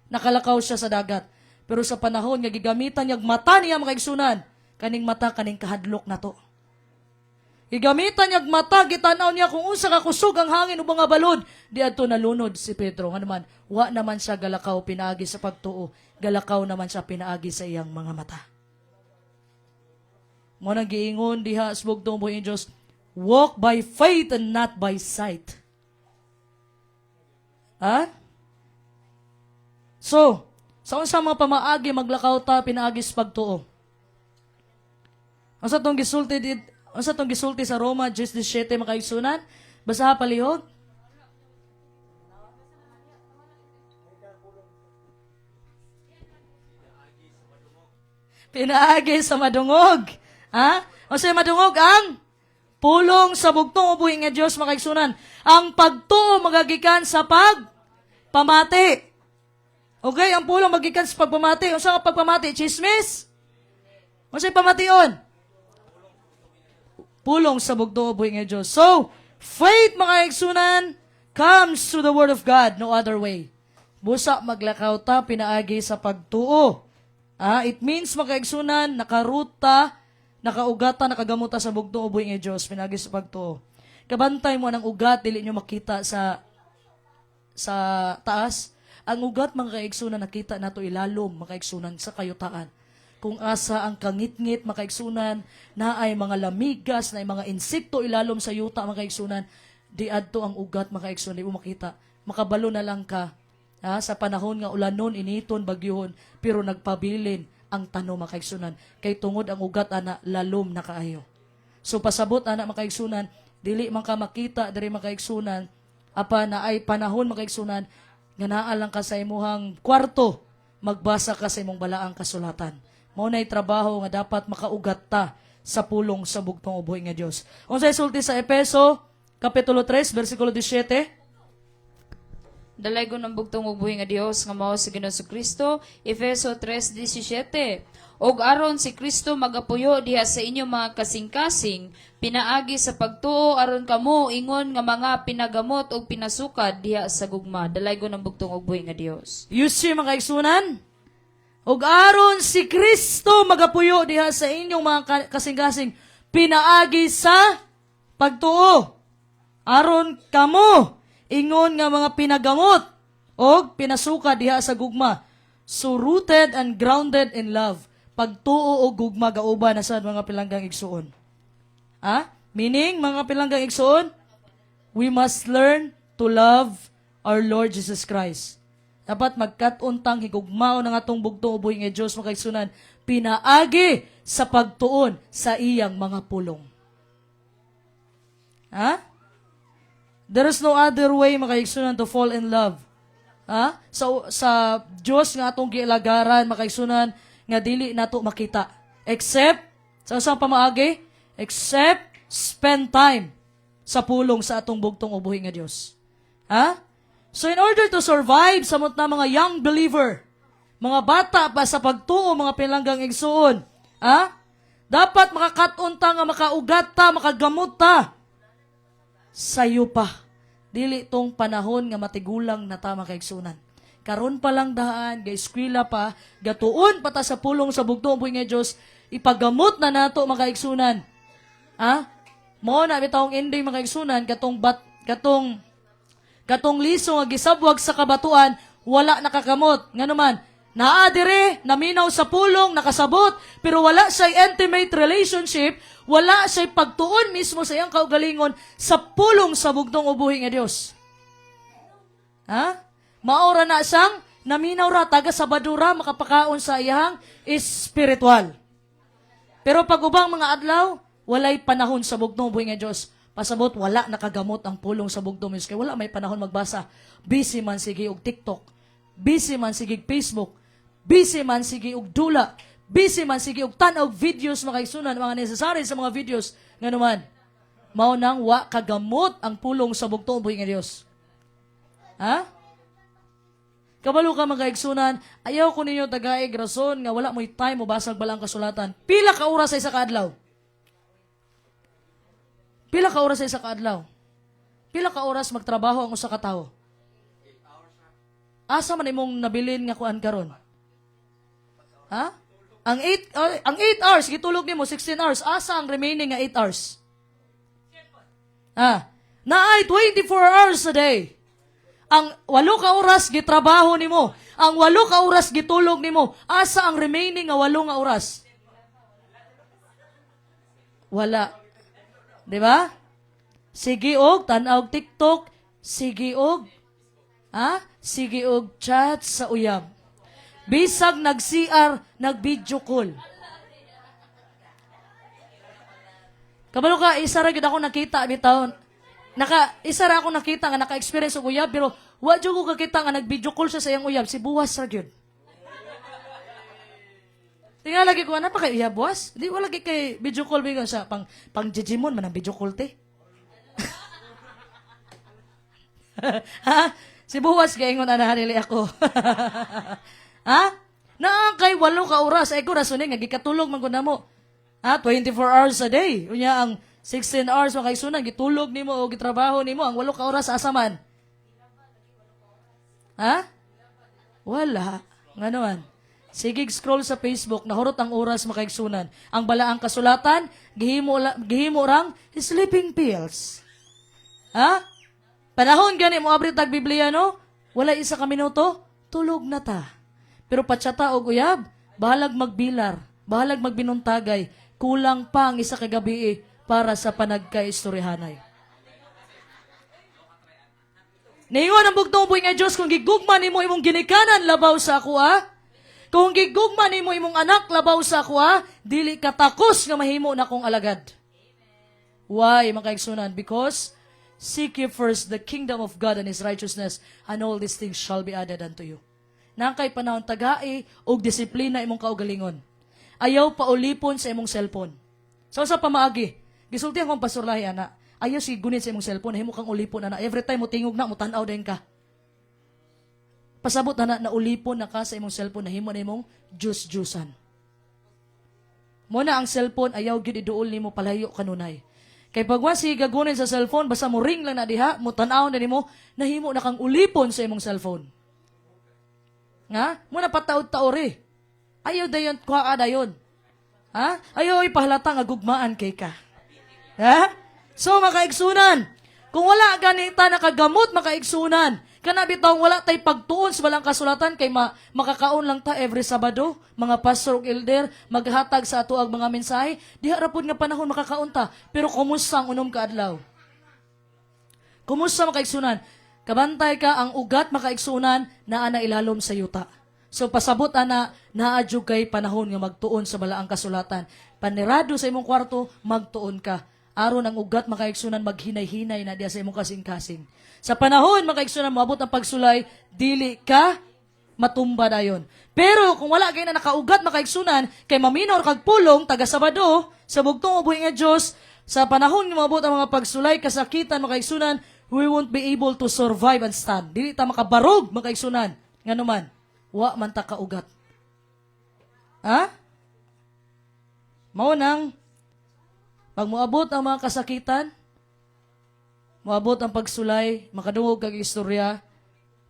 Speaker 3: Nakalakaw siya sa dagat. Pero sa panahon nga gigamitan niya mata niya mga igsunan, kaning mata kaning kahadlok na to. Gigamitan niya mata, gitanaw niya kung unsa ka kusog ang hangin o mga balod. Di adto nalunod si Pedro. Nga naman, wa naman siya galakaw pinaagi sa pagtuo. Galakaw naman siya pinaagi sa iyang mga mata. Mo nang giingon diha sa bugtong buhi nga Dios, walk by faith and not by sight. Ha? So, sa unsa mga pamaagi maglakaw ta pinaagi sa pagtuo. Unsa tong gisulti sa Roma 10:17 mga kaigsunan? Basaha palihog. Pinaagi sa madungog. Ha? O sa madungog ang pulong sa bugtong ubuhi nga Dios makaigsunan. Ang pagtuo magagikan sa pagpamati. Okay, ang pulong magikan sa pagpamati. O sa pagpamati, chismis? O sa pamation? Pulong sa bugtong ubuhi nga Dios. So, faith makaigsunan comes through the Word of God, no other way. Busa maglakaw ta, pinaagi sa pagtuo. It means makaigsunan, nakaruta, nakaugata, nakagamuta sa bugtong ubuhi nga Dios, pinaagi sa pagtuo. Kabantay mo ng ugat, dili nyo makita sa taas. Ang ugat mga kaigsunan nakita nato ilalom, makaigsunan sa kayutaan. Kung asa ang kangit-ngit makaigsunan, na ay mga lamigas, na ay mga insekto ilalom sa yuta makaigsunan, di adto ang ugat makaigsunan, di mo makita. Makabalo na lang ka. Sa panahon nga ulanon, initon, bagyuhon, pero nagpabilin ang tano makaigsunan. Kay tungod ang ugat ana, lalom na kaayo. So pasabot ana makaigsunan, dili man ka makita, diri makaigsunan, apa na ay panahon makaigsunan, nga naa lang ka sa imuhang kwarto, magbasa ka sa imong balaang kasulatan. Mao nay trabaho nga dapat makaugat ta sa pulong sa bugtong ubuhi nga Dios. Unsay sulti sa Efeso kapitulo 3 bersikulo 17?
Speaker 1: Dalaygon ng bugtong ubuhi nga Dios nga mao si Ginoong Kristo, Efeso 3:17. Og aron si Kristo magapuyo diha sa inyo mga kasing-kasing, pinaagi sa pagtuo aron kamo ingon nga mga pinagamot o pinasukad diha sa gugma. Dalaygon ng bugtong ubuhi nga Dios.
Speaker 3: You see mga kaigsunan? Og aron si Kristo magapuyo diha sa inyong mga kasing-kasing, pinaagi sa pagtuo aron kamo ingon nga mga pinagamot o pinasuka diha sa gugma. So rooted and grounded in love. Pagtuo o gugma gauba na sa mga pilanggang igsuon. Meaning, mga pilanggang igsuon, we must learn to love our Lord Jesus Christ. Dapat magkatuntang higugmao ng atong bugtong ubuhi nga Dios makaigsunan, pinaagi sa pagtuon sa iyang mga pulong. There is no other way makaigsunan to fall in love. Sa Dios nga atong giilagaran makaigsunan nga dili nato makita. Except sa usang pamaagi, except spend time sa pulong sa atong bugtong ubuhi nga Dios. So in order to survive sa na mga young believer, mga bata pa sa pagtuo, mga pinanggang igsuon, dapat makakatunta nga makaugat ta, makagamot ta, sayo pa. Dili tong panahon nga matigulang na ta makaigsunan. Karon pa lang daan, ga-eskwela pa, gatuon pa ta sa pulong sa bugtong ubuhi nga Dios, ipagamot na nato makaigsunan. Mao na bitawong ending makaigsunan katong liso nga gisabwag sa kabatuan, wala nakakamot. Nganuman, naa dire, naminaw sa pulong, nakasabot, pero wala siya intimate relationship, wala siya pagtuon mismo sa iyang kaugalingon sa pulong sa bugtong ubuhi nga Dios. Maora na siyang naminaw ra, taga sabadura, makapakaon sa iyang espiritual. Pero pag ubang mga adlaw, walay panahon sa bugtong ubuhi nga Dios. Pasabot, wala nakagamot ang pulong sa bugtong Dios. Kaya wala may panahon magbasa. Busy man sige og TikTok. Busy man sige og Facebook. Busy man sige og dula. Busy man sige og tanaw videos makaigsunan, mga necessary sa mga videos. Nga naman, mao nang wa kagamot ang pulong sa bugtong ubuhi nga Dios. Kabalo ka mga kaigsunan, ayaw ko ninyo tagaig rason nga wala mo'y time mo basag balang kasulatan. Pila ka oras sa isa ka adlaw? Pila ka oras sa isa ka adlaw? Pila ka oras magtrabaho ang usa ka tawo? Asa man imong nabilin nga kuan karon? Ang 8 hours gitulog nimo 16 hours. Asa ang remaining nga 8 hours? Naay 24 hours a day. Ang 8 ka oras gitrabaho nimo, ang 8 ka oras gitulog nimo, asa ang remaining nga 8 nga oras? Wala. Di ba? Sige og tan-aw TikTok, sige og sige og chat sa uyab. Bisag nag-CR, nag-video call. Kabalo ka, isa ra gyud ako nakita bitaw. Isa ra ako nakita nga naka-experience og uyab, pero wa jud ko kakita nga nag-video call siya sa iyang uyab, si buwas ra gyud. Tingnan lagi ko, ano pa kay iyabwas? Di wala kay video call bigo sa pang jijimon man ang video call te. Ha? Si buwas kay ingon ana hanili ako. Ha? Na kay 8 ka oras ay ko rasoning nga gikatulog man gud namo. Ha? 24 hours a day. Unya ang 16 hours makay sunan gitulog nimo o gitrabaho nimo ang 8 ka oras asa man. Ha? Wala. Nganoan? Sige, scroll sa Facebook, nahurot ang oras makaigsunan. Ang balaang kasulatan, gihimo rang sleeping pills. Ha? Panahon gani mo abri tag Biblia no? Wala isa ka minuto, tulog na ta. Pero patsata og uyab, bahalag magbilar, bahalag magbinuntagay, kulang pa ang isa ka gabi para sa panagkaistoryahanay. Ningon ang bugtong buhi nga Diyos, kung gigugma nimo imong ginikanan labaw sa ako kung gigugma nimo imong anak labaw sa ako dili ka takos nga mahimo na kong alagad. Why, mga kaigsunan? Because seek ye first the kingdom of God and His righteousness, and all these things shall be added unto you. Nang kay panahon tagai og disiplina imong kaugalingon. Ayaw paulipon sa imong cellphone. So sa pamaagi, gisulti akong pasurlahi ana. Ayaw si gunit sa imong cellphone, himo kang ulipon ana. Every time mo tingog na mo tan-aw din ka. Pasabot na ulipon na ka sa imong cellphone na himo na imong juice-juicean. Muna ang cellphone ayaw gyud iduol nimo palayo kanunay. Kay pagwa si gagunin sa cellphone basta mo ring lang na diha, mo tan-aw na nimo nahimo na kang ulipon sa imong cellphone. Nga? Muna pataod-taori. Ayaw dayon kuha dayon. Ha? Ayaw ipahalata nga gugmaan kay ka. Ha? So makaigsunan, kung wala ganita nakagamot makaigsunan, kana bitaw wala tay pagtuon sa balang kasulatan kay makakaon lang ta every Sabado, mga pastor ug elder maghatag sa ato ang mga mensahe, diha ra pud nga panahon makakaon ta. Pero kumusta ang unom ka adlaw? Kumusta makaigsunan? Kabantay ka ang ugat makaigsunan naa na ilalom sa yuta. So pasabot ana naadjug kay panahon nga magtuon sa balaang kasulatan. Panirado sa imong kwarto, magtuon ka. Aron ang ugat makaigsunan maghinay-hinay na diya sa imong kasing-kasing. Sa panahon makaigsunan moabot ang pagsulay, dili ka matumba dayon. Pero kung wala kay na nakaugat makaigsunan, kay maminor kag pulong taga Sabado sa bugtong ubuhi nga Dios, sa panahon nga moabot ang mga pagsulay, kasakitan makaigsunan, we won't be able to survive and stand. Dili ta makabarog makaigsunan. Nganuman, wa man ta kaugat. Ha? Mao nang pag moabot ang mga kasakitan, moabot ang pagsulay, makadungog kag istorya,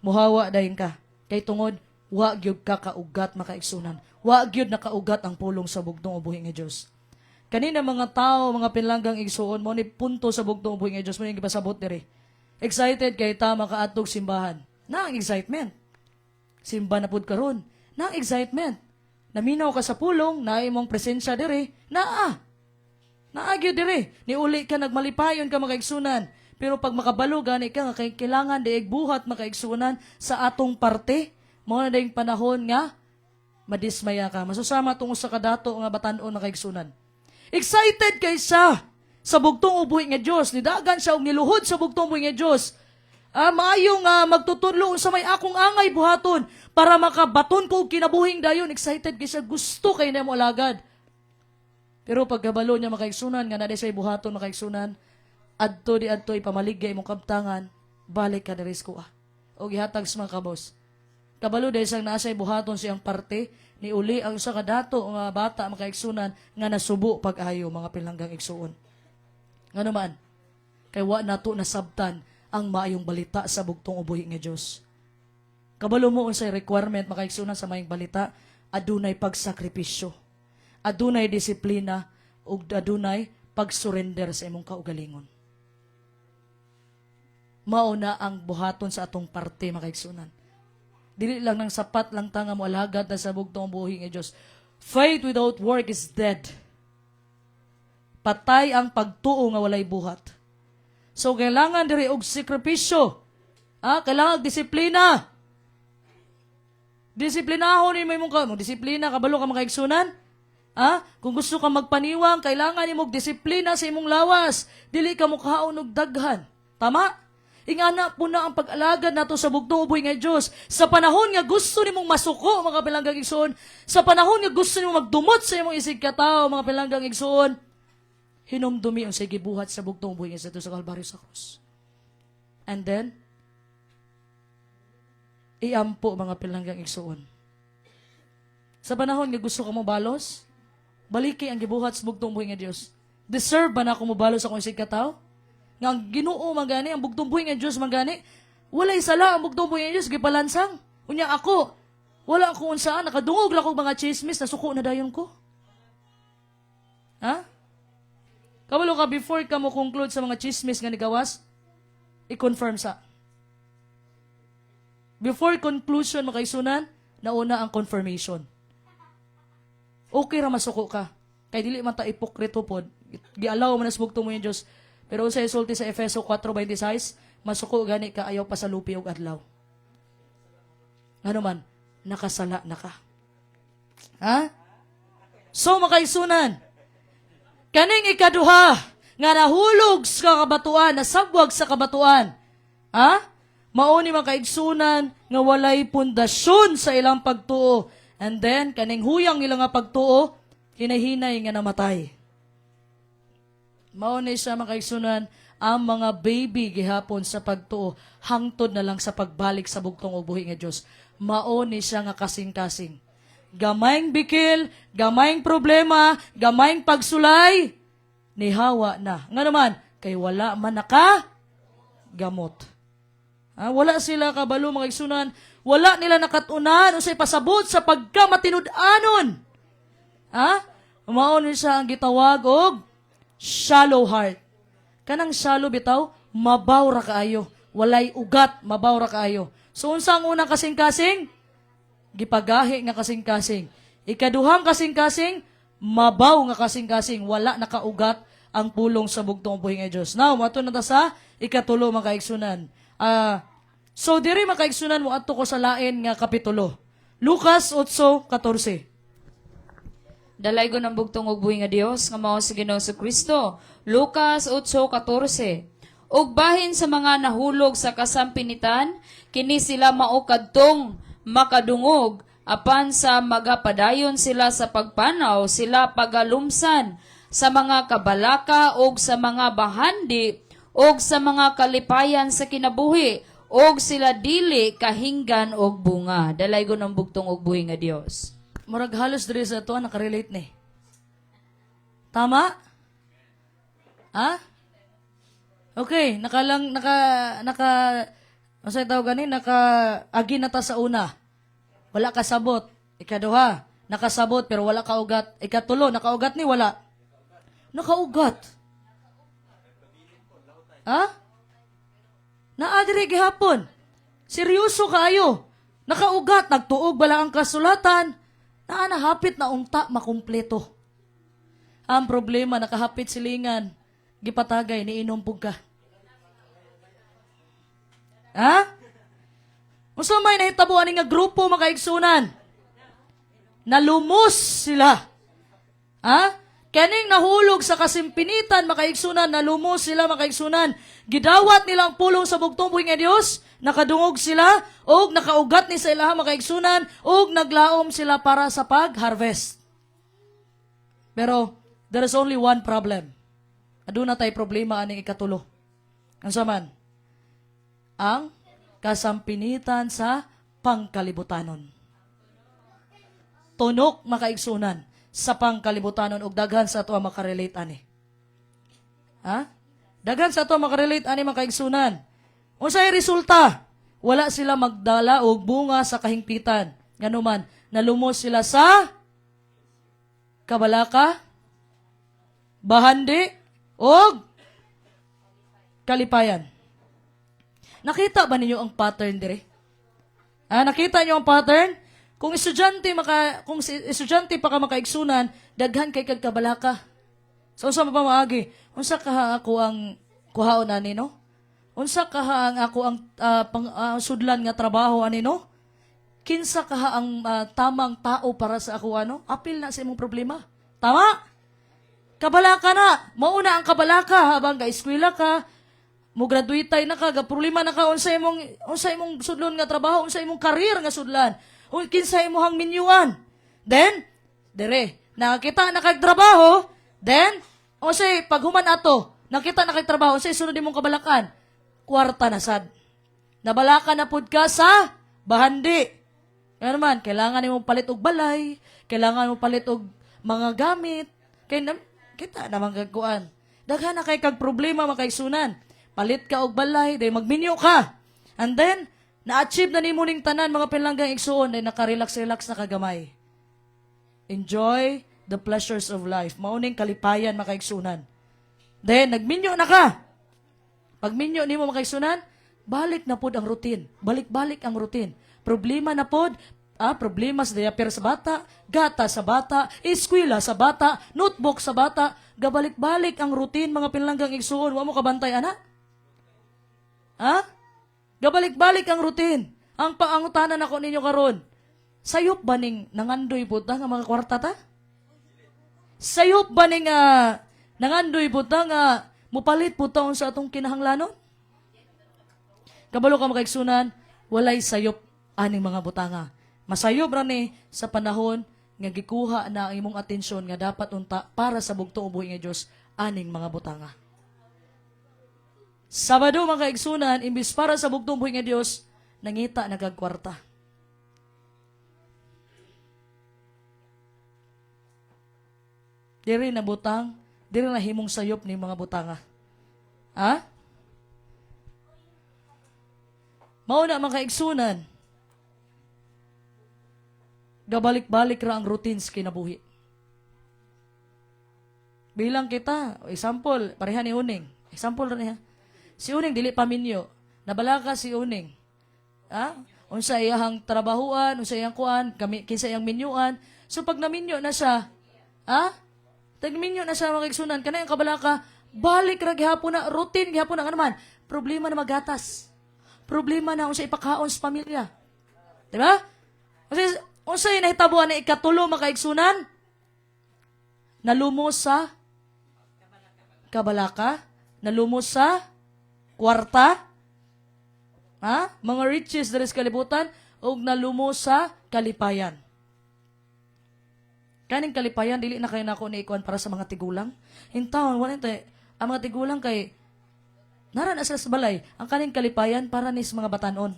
Speaker 3: muhawa dayon ka. Kay tungod, wa gyud ka kaugat makaigsunan. Wa gyud nakaugat ang pulong sa bugtong ubuhi nga Dios. Kanina mga tao, mga pinlanggang igsuon mo ni punto sa bugtong ubuhi nga Dios mo ning gipasabot diri. Excited kay ta makaadtog simbahan. Na ang excitement. Simba na pud karon. Na ang excitement. Naminaw ka sa pulong, na imong presensya diri. Naagyo dire, ni uli ka nagmalipayon ka makaigsunan. Pero pag makabalo gani ka nga kay kailangan diig buhat makaigsunan sa atong parte, mo na ding panahon nga madismaya ka. Masusama tungod sa kadato nga batan-on makaigsunan. Excited kay sa bugtong ubuhi nga Dios, nidagan siya og niluhod sa bugtong ubuhi nga Dios. Maayong magtutudlo sa may akong angay buhaton para makabaton ko og kinabuhing dayon. Excited kay siya, gusto kay na mo alagad. Pero pagkabalo niya makaigsunan, nga na siya buhaton makaigsunan, adto ipamaligay mong kabtangan, balik ka na risko O gihatag sa mga kabos. Kabalo dahil siyang nasa buhaton siyang parte, ni uli ang sa kadato nga bata makaigsunan, nga nasubo pag-ayo mga pilanggang igsuon. Nga naman, kay wa nato nasabtan ang maayong balita sa bugtong ubuhi nga Diyos. Kabalo mo unsay requirement makaigsunan sa maayong balita, adunay pagsakripisyo. Adunay disiplina ug adunay pag-surrender sa imong kaugalingon. Mao na ang buhaton sa atong parte makaigsunan. Dili lang nang sapat lang ta nga moalhagad na sa bugtong buhi nga Dios. Faith without work is dead. Patay ang pagtuo nga walay buhat. So kailangan diri og sakripisyo. Kailangan disiplina. Disiplinahon ni mo ka, disiplina kabalo ka makaigsunan. Kung gusto ka magpaniwang, kailangan imong disiplina sa imong lawas. Dili ka mukhaon og daghan. Tama? Ingana po na ang pag-alagad nato sa bugtong uboy nga Dios. Sa panahon nga gusto nimong masuko, mga pilanggang igsoon, sa panahon nga gusto nimong magdumot sa imong isig katao, mga pilanggang igsoon, hinumdumi ang sige buhat sa bugtong uboy nga sa Kalbaryo sa krus. And then, iampo mga pilanggang igsoon. Sa panahon nga gusto ka mo balos, baliki ang gibuhat sa bugtong buhay nga Dios. Deserve ba na ako mo balos sa akong isig katao? Nga ang Ginoo mangani, ang bugtong buhay nga Dios mangani, walay sala ang bugtong buhay nga Dios gipalansang. Unya ako, wala ako unsaan, nakadungog lang kog mga chismis, nasuko na dayon ko. Ha? Kabalo ka before ka mo conclude sa mga chismis nga nigawas, i-confirm sa. Before conclusion makaisunan, nauna ang confirmation. Okay ra masuko ka. Kay dili man ta ipokrito pod. Gialaw man as bugtong mo yung Dios. Pero sa isulti sa Efeso 4:26, masuko gani ka ayaw pa sa lupi og adlaw. Ano man, nakasala na ka. Ha? So makaisunan. Kaning ikaduha nga nahulog sa kabatuan, nasabwag sa kabatuan. Ha? Mao ni makaigsunan nga walay pundasyon sa ilang pagtuo. And then, kaning huyang nila nga pagtuo, hinahinay nga namatay. Mao ni siya makaigsunan ang mga baby gihapon sa pagtuo, hangtod na lang sa pagbalik sa bugtong ubuhi nga Dios. Mao ni siya nga kasing-kasing. Gamayng bikil, gamayng problema, gamayng pagsulay, nihawa na. Nga naman, kay wala man naka gamot. Wala sila kabalo mga igsunan, wala nila nakatunan o say pasabot sa pagkamatinud-anon. Maon siya ang gitawag og shallow heart. Kanang shallow bitaw, mabaw ra kaayo. Walay ugat, mabaw ra kaayo. So unsa ang unang kasing-kasing? Gipagahi nga kasing-kasing. Ikaduhang kasing-kasing, mabaw nga kasing-kasing. Wala nakaugat ang pulong sa bugtong buhi nga Dios. Now, mato na ta sa ikatulo mga kaigsunan. So diri makaigsunan mo adto ko sa lain nga kapitulo. Lucas 8:14.
Speaker 1: Dalay ko ng bugtong ug buhi nga Dios nga mao si Ginoong Kristo. Lucas 8:14. Ug bahin sa mga nahulog sa kasampinitan, kini sila mao kadtong makadungog apan sa magapadayon sila sa pagpanaw, sila pagalumsan sa mga kabalaka og sa mga bahandi og sa mga kalipayan sa kinabuhi og sila dili kahinggan og bunga. Dalay ko ng bugtong og buhi nga Dios.
Speaker 3: Murag halos diri sa to nakarelate ni. Tama? Okay, ano tawag gani? Agi na ta sa una. Wala ka sabot. Ikaduha, nakasabot pero wala ka ugat. Ikatulo, nakaugat ni wala. Nakaugat. Naadiri gihapon. Seryoso kaayo. Nakaugat, nagtuog bala ang kasulatan. Nahapit na unta makumpleto. Ang problema, nakahapit silingan. Gipatagay, niinom pug ka. Unsa may nahitabo ani nga grupo makaigsunan? Nalumos sila. Kaning nahulog sa kasimpinitan makaigsunan, nalumos sila makaigsunan. Gidawat nila ang pulong sa bugtong buhi nga Dios, nakadungog sila og nakaugat ni sa ilaha makaigsunan og naglaom sila para sa pag-harvest. Pero there is only one problem. Aduna tay problema aning ikatulo. Unsa man? Ang kasampinitan sa pangkalibutanon. Tunok makaigsunan sa pangkalibutanon og daghan sa ato makarelate ani. Daghan sa ato makarelate ani makaigsunan. Unsay resulta? Wala sila magdala og bunga sa kahingpitan. Nganuman, nalumos sila sa kabalaka, bahandi, og kalipayan. Nakita ba ninyo ang pattern dire? Nakita niyo ang pattern? Kung estudyante pa ka makaigsunan, daghan kay kag kabalaka. So unsa pa maagi? Unsa ka ako ang kuhaon ani no? Unsa ka ang ako ang sudlan nga trabaho ani no? Kinsa ka ang tamang tao para sa ako ano? Apil na sa imong problema. Tama? Kabalaka na. Mauna ang kabalaka habang ka-eskwela ka, mo graduate na ka, ga problema na ka unsa imong sudlon nga trabaho, unsa imong career nga sudlan, kinsa imong minyuan. Then nakakita na kag trabaho, then unsay paghuman ato, nakita na kag trabaho, unsay sunod imong kabalakan? Kwarta na sad. Nabalakan na pud ka sa bahandi. Ano man, kailangan imong palit og balay, kailangan mo palit og mga gamit, kita naman kagkuan. Daghan na kay kag problema makaigsunan. Palit ka og balay, day magminyo ka. And then, na-achieve na nimo ning tanan mga pinlanggang igsuon, day naka-relax-relax na kagamay. Enjoy the pleasures of life. Mauning kalipayan makaigsunan. Then, nagminyo na ka. Pag minyo nimo makaigsunan, balik na pod ang routine. Balik-balik ang routine. Problema na pod, problema sa diaper sa bata, gata sa bata, eskwela sa bata, notebook sa bata, gabalik-balik ang routine mga pinlanggang igsuon. Wa mo kabantay, ana? Gabalik-balik ang routine. Ang paangutanan ako ninyo karon. Sayop ba ning nangandoy puta nga mga kwarta ta? Sayop ba ning nangandoy puta nga mupalit puta sa atong kinahanglanon? Kabalo ka makaigsunan, walay sayop aning mga butanga. Masayop ra ni sa panahon nga gikuha na ang imong atensyon nga dapat unta para sa bugtong ubuhi nga Dios aning mga butanga. Sabado mga kaigsunan, imbis para sa bugtong buhi nga Dios, nangita nagagkwarta. Diri na butang, diri na himong sayop ni mga butanga. Mao na mga kaigsunan, gabalik-balik ra ang routines kinabuhi. Bilang kita, example, pareha ni Uning. Example ra niya. Si Uning dili paminyo. Nabalaka si Uning. Unsa iyang trabahuan, unsa iyang kuan, kinsa iyang minyuan. So pag naminyo na siya, tagminyo na siya mga igsunan, kanang kabalaka, balik ra gihapon na routine gihapon na ano man. Problema na magatas. Problema na unsa ipakaon sa pamilya. Diba? Kasi unsa nahitabuan na ikatulo makaigsunan? Nalumos sa kabalaka, nalumos sa kwarta, mga riches diri sa kalibutan, ug nalumos sa kalipayan. Kaning kalipayan dili na kay nako ni ikuan para sa mga tigulang. Hintawon wala tay ang mga tigulang kay naran sa balay, ang kaning kalipayan para ni sa mga batanon.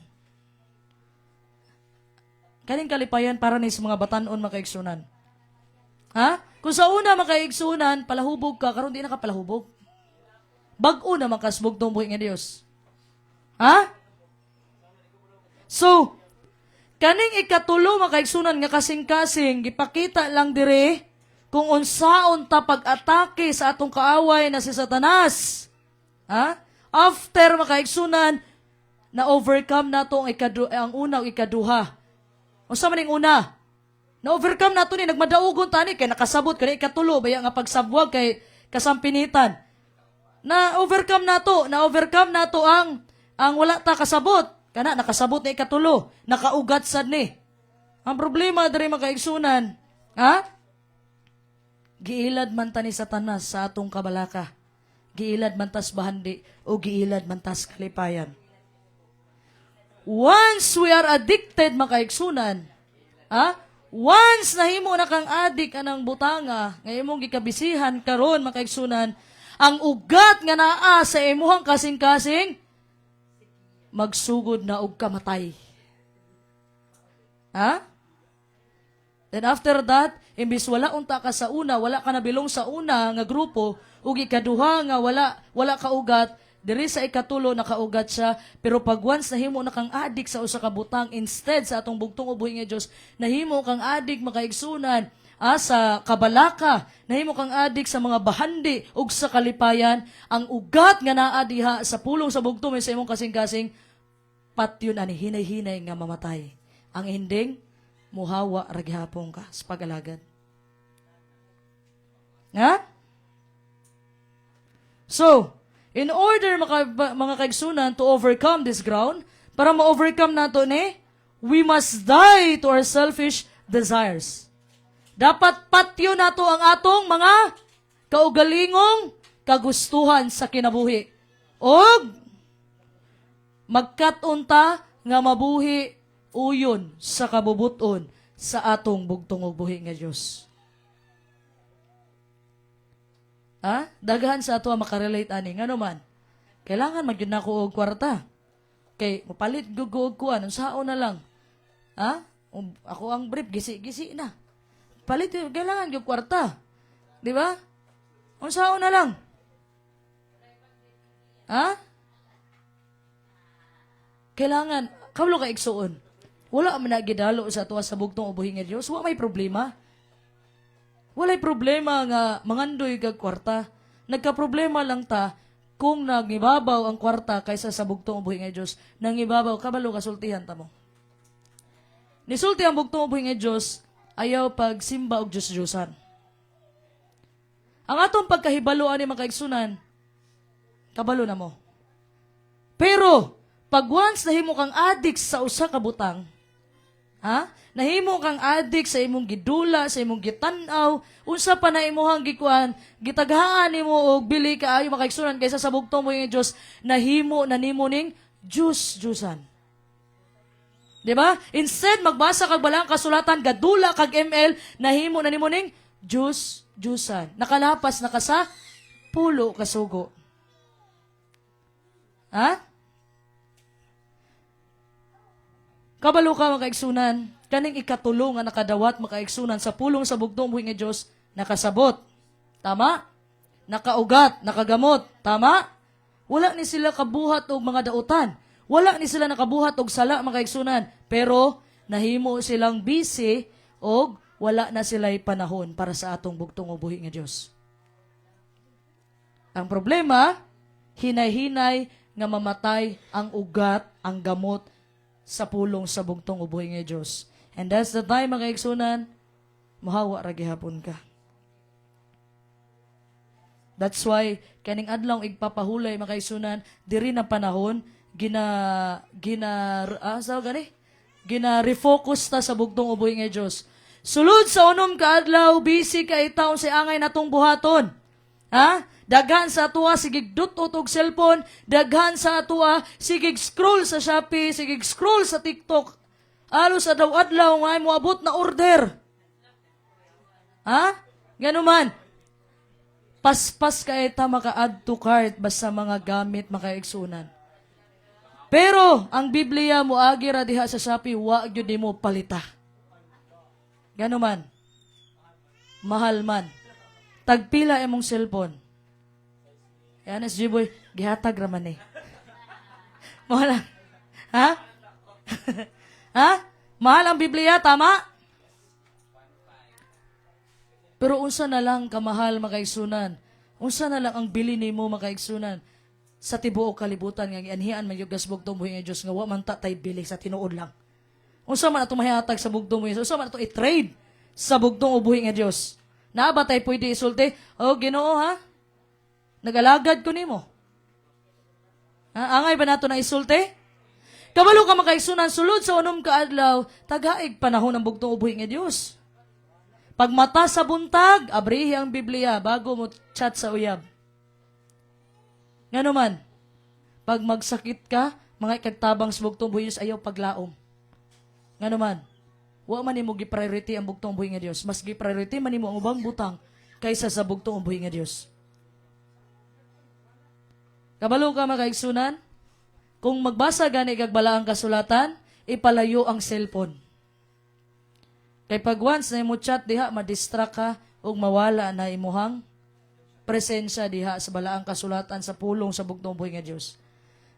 Speaker 3: Kaning kalipayan para ni sa mga batanon makaigsunan. Kung sa una makaigsunan, palahubog ka, karon di na ka palahubog. Bag-o na makasbog tong buhi nga Dios. So, kaning ikatulo makaigsunan nga kasing-kasing, gipakita lang dire kung unsaon ta pag-atake sa atong kaaway na si Satanas. After makaigsunan, na-overcome nato ang una o ikaduha. Unsa man ning una? Na-overcome nato ni, nagmadaugon tani, kay nakasabot, kaya ikatulo, baya nga pagsabwag kay kasampinitan. Na-overcome nato ang wala ta kasabot. Kana, nakasabot na ikatulo. Nakaugat sad ni. Ang problema dari makaigsunan, giilad man ta ni Satanas sa atong kabalaka. Giilad man tas bahandi o giilad man tas kalipayan. Once we are addicted makaigsunan, once nahimo na kang adik anang butanga, nga imong gikabisihan karon makaigsunan, ang ugat nga naa sa imuhang kasing-kasing, magsugod na og kamatay. Then after that, imbis wala unta ka sa una, wala ka nabilong sa una nga grupo, ug ikaduha nga wala ka ugat, diri sa ikatulo nakaugat siya, pero pag once nahimo na kang adik sa usa ka butang, instead sa atong bugtong ubuhi nga Dios, nahimo kang adik makaigsunan, sa kabalaka, nahimo kang adik sa mga bahandi ug sa kalipayan, ang ugat nga naa diha sa pulong sa bugtong sa imong kasing-kasing, patyon ani hinay-hinay nga mamatay. Ang ending, muhawa ra gihapon ka sa pag-alagad. So, in order mga kaigsunan to overcome this ground, para ma-overcome nato ni, we must die to our selfish desires. Dapat patyo nato ang atong mga kaugalingong kagustuhan sa kinabuhi. Og magkatunta nga mabuhi uyon sa kabubuton sa atong bugtong ug buhi nga Dios. Ha? Daghan sa ato makarelate ani ngano man. Kailangan magyud nako og kwarta. Kay mapalit gud ko og kuan unsaon na lang. Ha? Ako ang brief gisi-gisi na. Palit yun, kailangan yung kwarta. Di ba? Unsaon na lang. Ha? Kailangan, kabalo ka igsuon. Wala man nagidalo sa tuwa sa bugtong ubuhi nga Dios. Wa may problema. Walay problema nga mangandoy kag kwarta. Nagka-problema lang ta kung nangibabaw ang kwarta kaysa sa bugtong ubuhi nga Dios. Nangibabaw, kabalo kasultihan ta mo. Nisulti ang bugtong ubuhi nga Dios, ayaw pagsimba og Diyos-Diyosan. Ang atong pagkahibaloan ni makaigsunan, kabalo na mo. Pero, pag once nahimo kang addict sa usa ka butang, ha? Nahimo kang addict sa imong gidula, sa imong gitan-aw, unsa pa na imong gikuan, gitaghaan nimo og bili kaayo makaigsunan kaysa sa bugtong mo nga Dios, nahimo na nimo ning Diyos-Diyosan. Diba? Instead, magbasa kag balang kasulatan, gadula kag ML, nahimo na nimo ning Diyos-Diyosan. Nakalapas na ka sa pulo kasugo. Ha? Kabalo ka makaigsunan, kaning ikatulo nga nakadawat makaigsunan sa pulong sa bugtong buhi nga Dios, nakasabot. Tama? Nakaugat, nakagamot. Tama? Wala ni sila kabuhat og mga dautan. Wala ni sila nakabuhat og sala makaigsunan, pero nahimo silang busy og wala na sila'y panahon para sa atong bugtong ubuhi nga Dios. Ang problema, hinay-hinay nga mamatay ang ugat, ang gamot sa pulong sa bugtong ubuhi nga Dios. And that's the time makaigsunan, mahawa ra gihapon ka. That's why kaning adlaw igpapahulay makaigsunan diri na panahon refocus ta sa bugtong ubuhi nga Dios. Sulod sa unom ka adlaw, busy ka itaw sa angay natong buhaton. Ha? Daghan sa atuwa sigig dutot og cellphone, daghan sa atuwa sigig scroll sa Shopee, sigig scroll sa TikTok. Alos sa adlaw nga mo abot na order. Ha? Ganuman. Paspas ka ita maka-add to cart basta mga gamit makaigsunan. Pero ang Biblia mo agi ra diha sa Shopee, wa gyud mo palita. Ganuman. Mahal man. Tagpila imong cellphone. Yan as Jiboy, gihatag ra man eh. Mahal. Ha? Ha? Mahal ang Biblia, tama? Pero unsa na lang kamahal makaigsunan? Unsa na lang ang bili nimo makaigsunan? Sa tibuok kalibutan nga gianhian man yung gasbugtong buhi nga Dios nga wa man ta tay bili sa tinuod lang. Unsa man ato mahihatag sa bugtong buhi? Unsa man ato i-trade sa bugtong buhi nga Dios? Naa ba tay pwede isulti? Oh, Ginoo ha? Nagalagad ko nimo. Ha? Angay ba nato na isulti? Kabalo ka makaigsunan sulod sa unom ka adlaw, tagaig panahon ng bugtong buhi nga Dios. Pag mata sa buntag, abrihi ang Biblia bago mo chat sa uyab. Nga naman, pag magsakit ka, mga ikagtabang sa bugtong buhi Diyos, ayaw paglaom. Nga naman, wa man nimo gi-priority ang bugtong buhi nga Dios. Mas gi-priority man nimo ang ubang butang kaysa sa bugtong buhi nga Dios. Kabalo ka makaigsunan, kung magbasa gani kag balaang kasulatan, ipalayo ang cellphone. Kay pag once na imo chat diha, madistract ka o mawala na imuhang presensya diha sa balaang kasulatan sa pulong sa bugtong buhi nga Dios.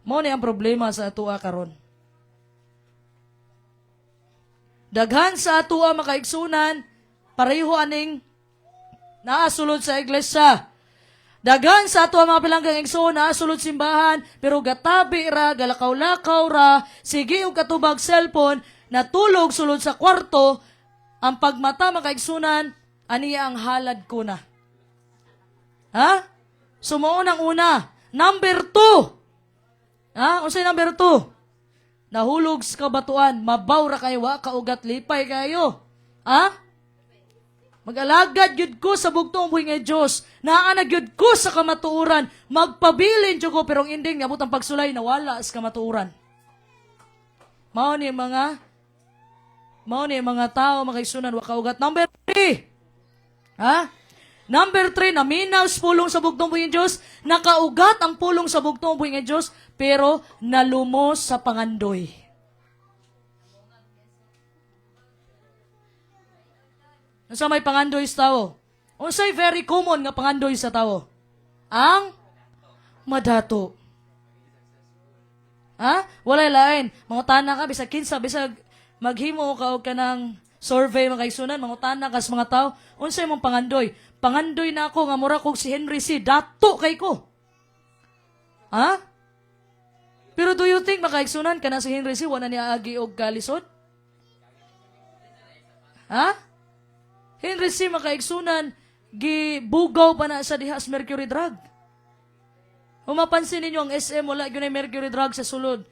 Speaker 3: Mao ni ang problema sa atua karon. Daghan sa atua makaigsunan, pareho aning naasulod sa iglesia. Daghan sa atua mga pilanggang igsoon naasulod simbahan, pero gatabi ra, galakaw-lakaw ra, sige og katubag cellphone, natulog sulod sa kwarto, ang pagmata makaigsunan, aniya ang halad ko na. Ha? Sumuon ang una. Number 2. Ha? Unsay number 2? Nahulog sa kabatuan, mabaw ra kayo, wa kaugat lipay kayo. Ha? Mag-alagad yun ko sa bugtong buhay nga Diyos. Naanag yun ko sa kamatuuran. Magpabilin dyan ko, pero ang ending, abot ang pagsulay, nawala sa kamatuuran. Mao ni mga tao, mga isunan, wakaugat. Number 3. Ha? Number 3, naminaw sa pulong sa bugtong buhay nga Diyos. Nakaugat ang pulong sa bugtong buhay nga Diyos, pero nalumos sa pangandoy. Unsa may pangandoy sa tao? Unsay very common nga pangandoy sa tao? Ang madato. Ha? Walay lain. Mangutana ka, bisag kinsa, bisag maghimo ka og kanang survey mga isunan, mangutana ka sa mga tao, unsay mong pangandoy? Pangandoy na ako nga mura kog si Henry C. Dato kay ko. Ha? Pero do you think makaigsunan ka na si Henry C. Wala niya agi og kalisod? Ha? Henry C. makaigsunan, gibugaw pa na sa dihas mercury drug. Humapansin ninyo ang SM, wala yun ay mercury drug sa sulod.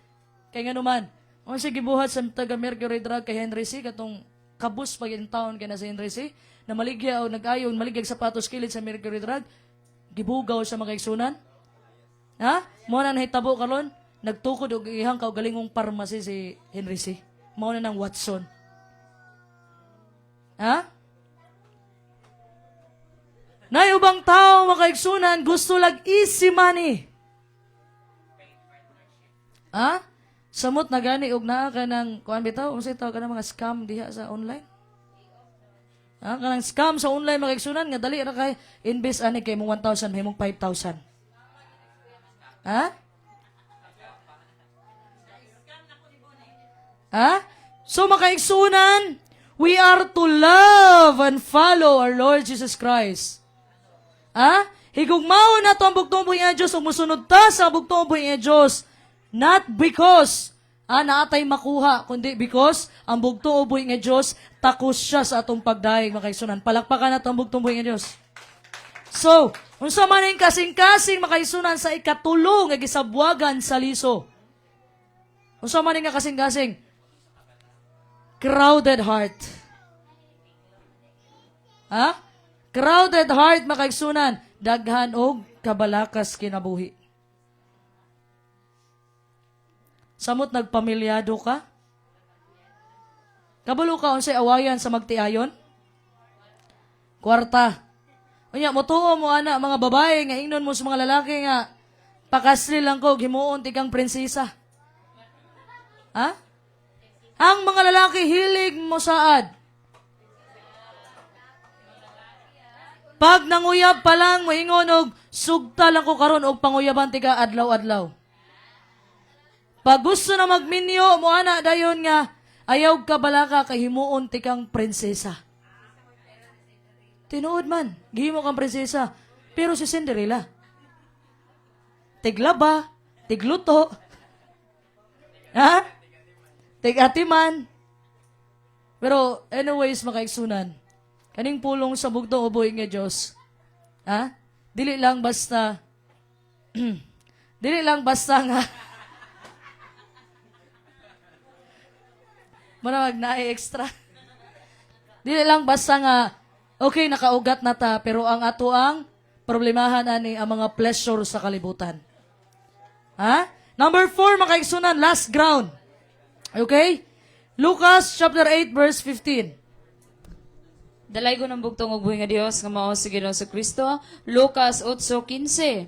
Speaker 3: Kaya nga naman, kung siya gibuhat sa taga mercury drug kay Henry C., katong kabus pag yung taon ka na sa Henry C., na maligya o nag-ayon, maligya sapatos kilid sa mercury drug, gibugaw sa makaigsunan. Ha? Muna na hitabo karon, nagtukod o ihang kaugalingong pharmacy si Henry C. Muna ng Watson. Ha? Na ubang tao makaigsunan gusto lag easy money. Ha? Samot na gani og naa ka ng kuan bitaw, unsay taw ka ng mga scam diha sa online? Ha? Kanang scam sa online makaigsunan nga dali ra kay invest ani kay mo 1,000 himong 5,000. Ha? Ha? So makaigsunan, we are to love and follow our Lord Jesus Christ. Ha? Higugmao na to ang bugtong buhay nga Diyos, umusunod ta sa bugtong buhay nga Diyos. Not because naatay makuha, kundi because ang bugtong buhay nga Diyos, takos siya sa atong pagdaig, makaisunan. Palakpakan na to ang bugtong buhay nga Diyos. So, unsa man ang kasing-kasing makaisunan sa ikatulong nga gisabwagan sa liso. Unsa man ang kasing-kasing? Crowded heart. Ha? Crowded heart, makaigsunan, daghan og kabalakas kinabuhi. Samot nagpamilyado ka? Kabalo ka unsay awayan sa magtiayon? Kwarta. Unya, motuo mo ana, mga babae, nga ingnon mo sa mga lalaki nga, pakasli lang ko, himuon tikang prinsesa. Ha? Ang mga lalaki hilig mo saad. Pag nanguyab pa lang, moingon og sugta lang ko karon og panguyaban tika adlaw-adlaw. Pag gusto na magminyo, mo ana dayon nga, ayaw ka balaka kay himuon tikang prinsesa. Tinuod man, gihimo kang prinsesa. Pero si Cinderella, tiglaba, tigluto, ha? Tigatiman. Pero anyways, makaigsunan, kaning pulong sa bugtong uboy nga Diyos. Ha? Dili lang basta dili lang basta nga manawag na extra. Dili lang basta nga okay nakaugat na ta pero ang ato ang problemahan ani ang mga pleasure sa kalibutan. Ha? Number 4 makaigsunan, last ground. Okay? Lucas chapter 8 verse 15.
Speaker 1: Dalay ko ng bugtong og buhay nga Dios nga mao si Ginoong Kristo. Lucas 8:15.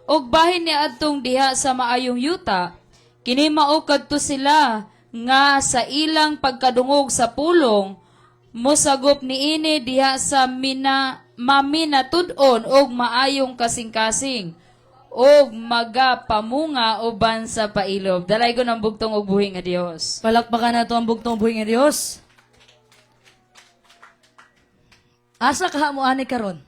Speaker 1: Og bahin ni adtong diha sa maayong yuta, kini mao kadto sila nga sa ilang pagkadungog sa pulong mosagop niini diha sa maminatud-on og maayong kasing-kasing og magapamunga uban sa pailob. Dalay ko ng bugtong og buhay nga Dios.
Speaker 3: Palakpakan nato ang bugtong buhay nga Dios. Asa ka mo ani karon?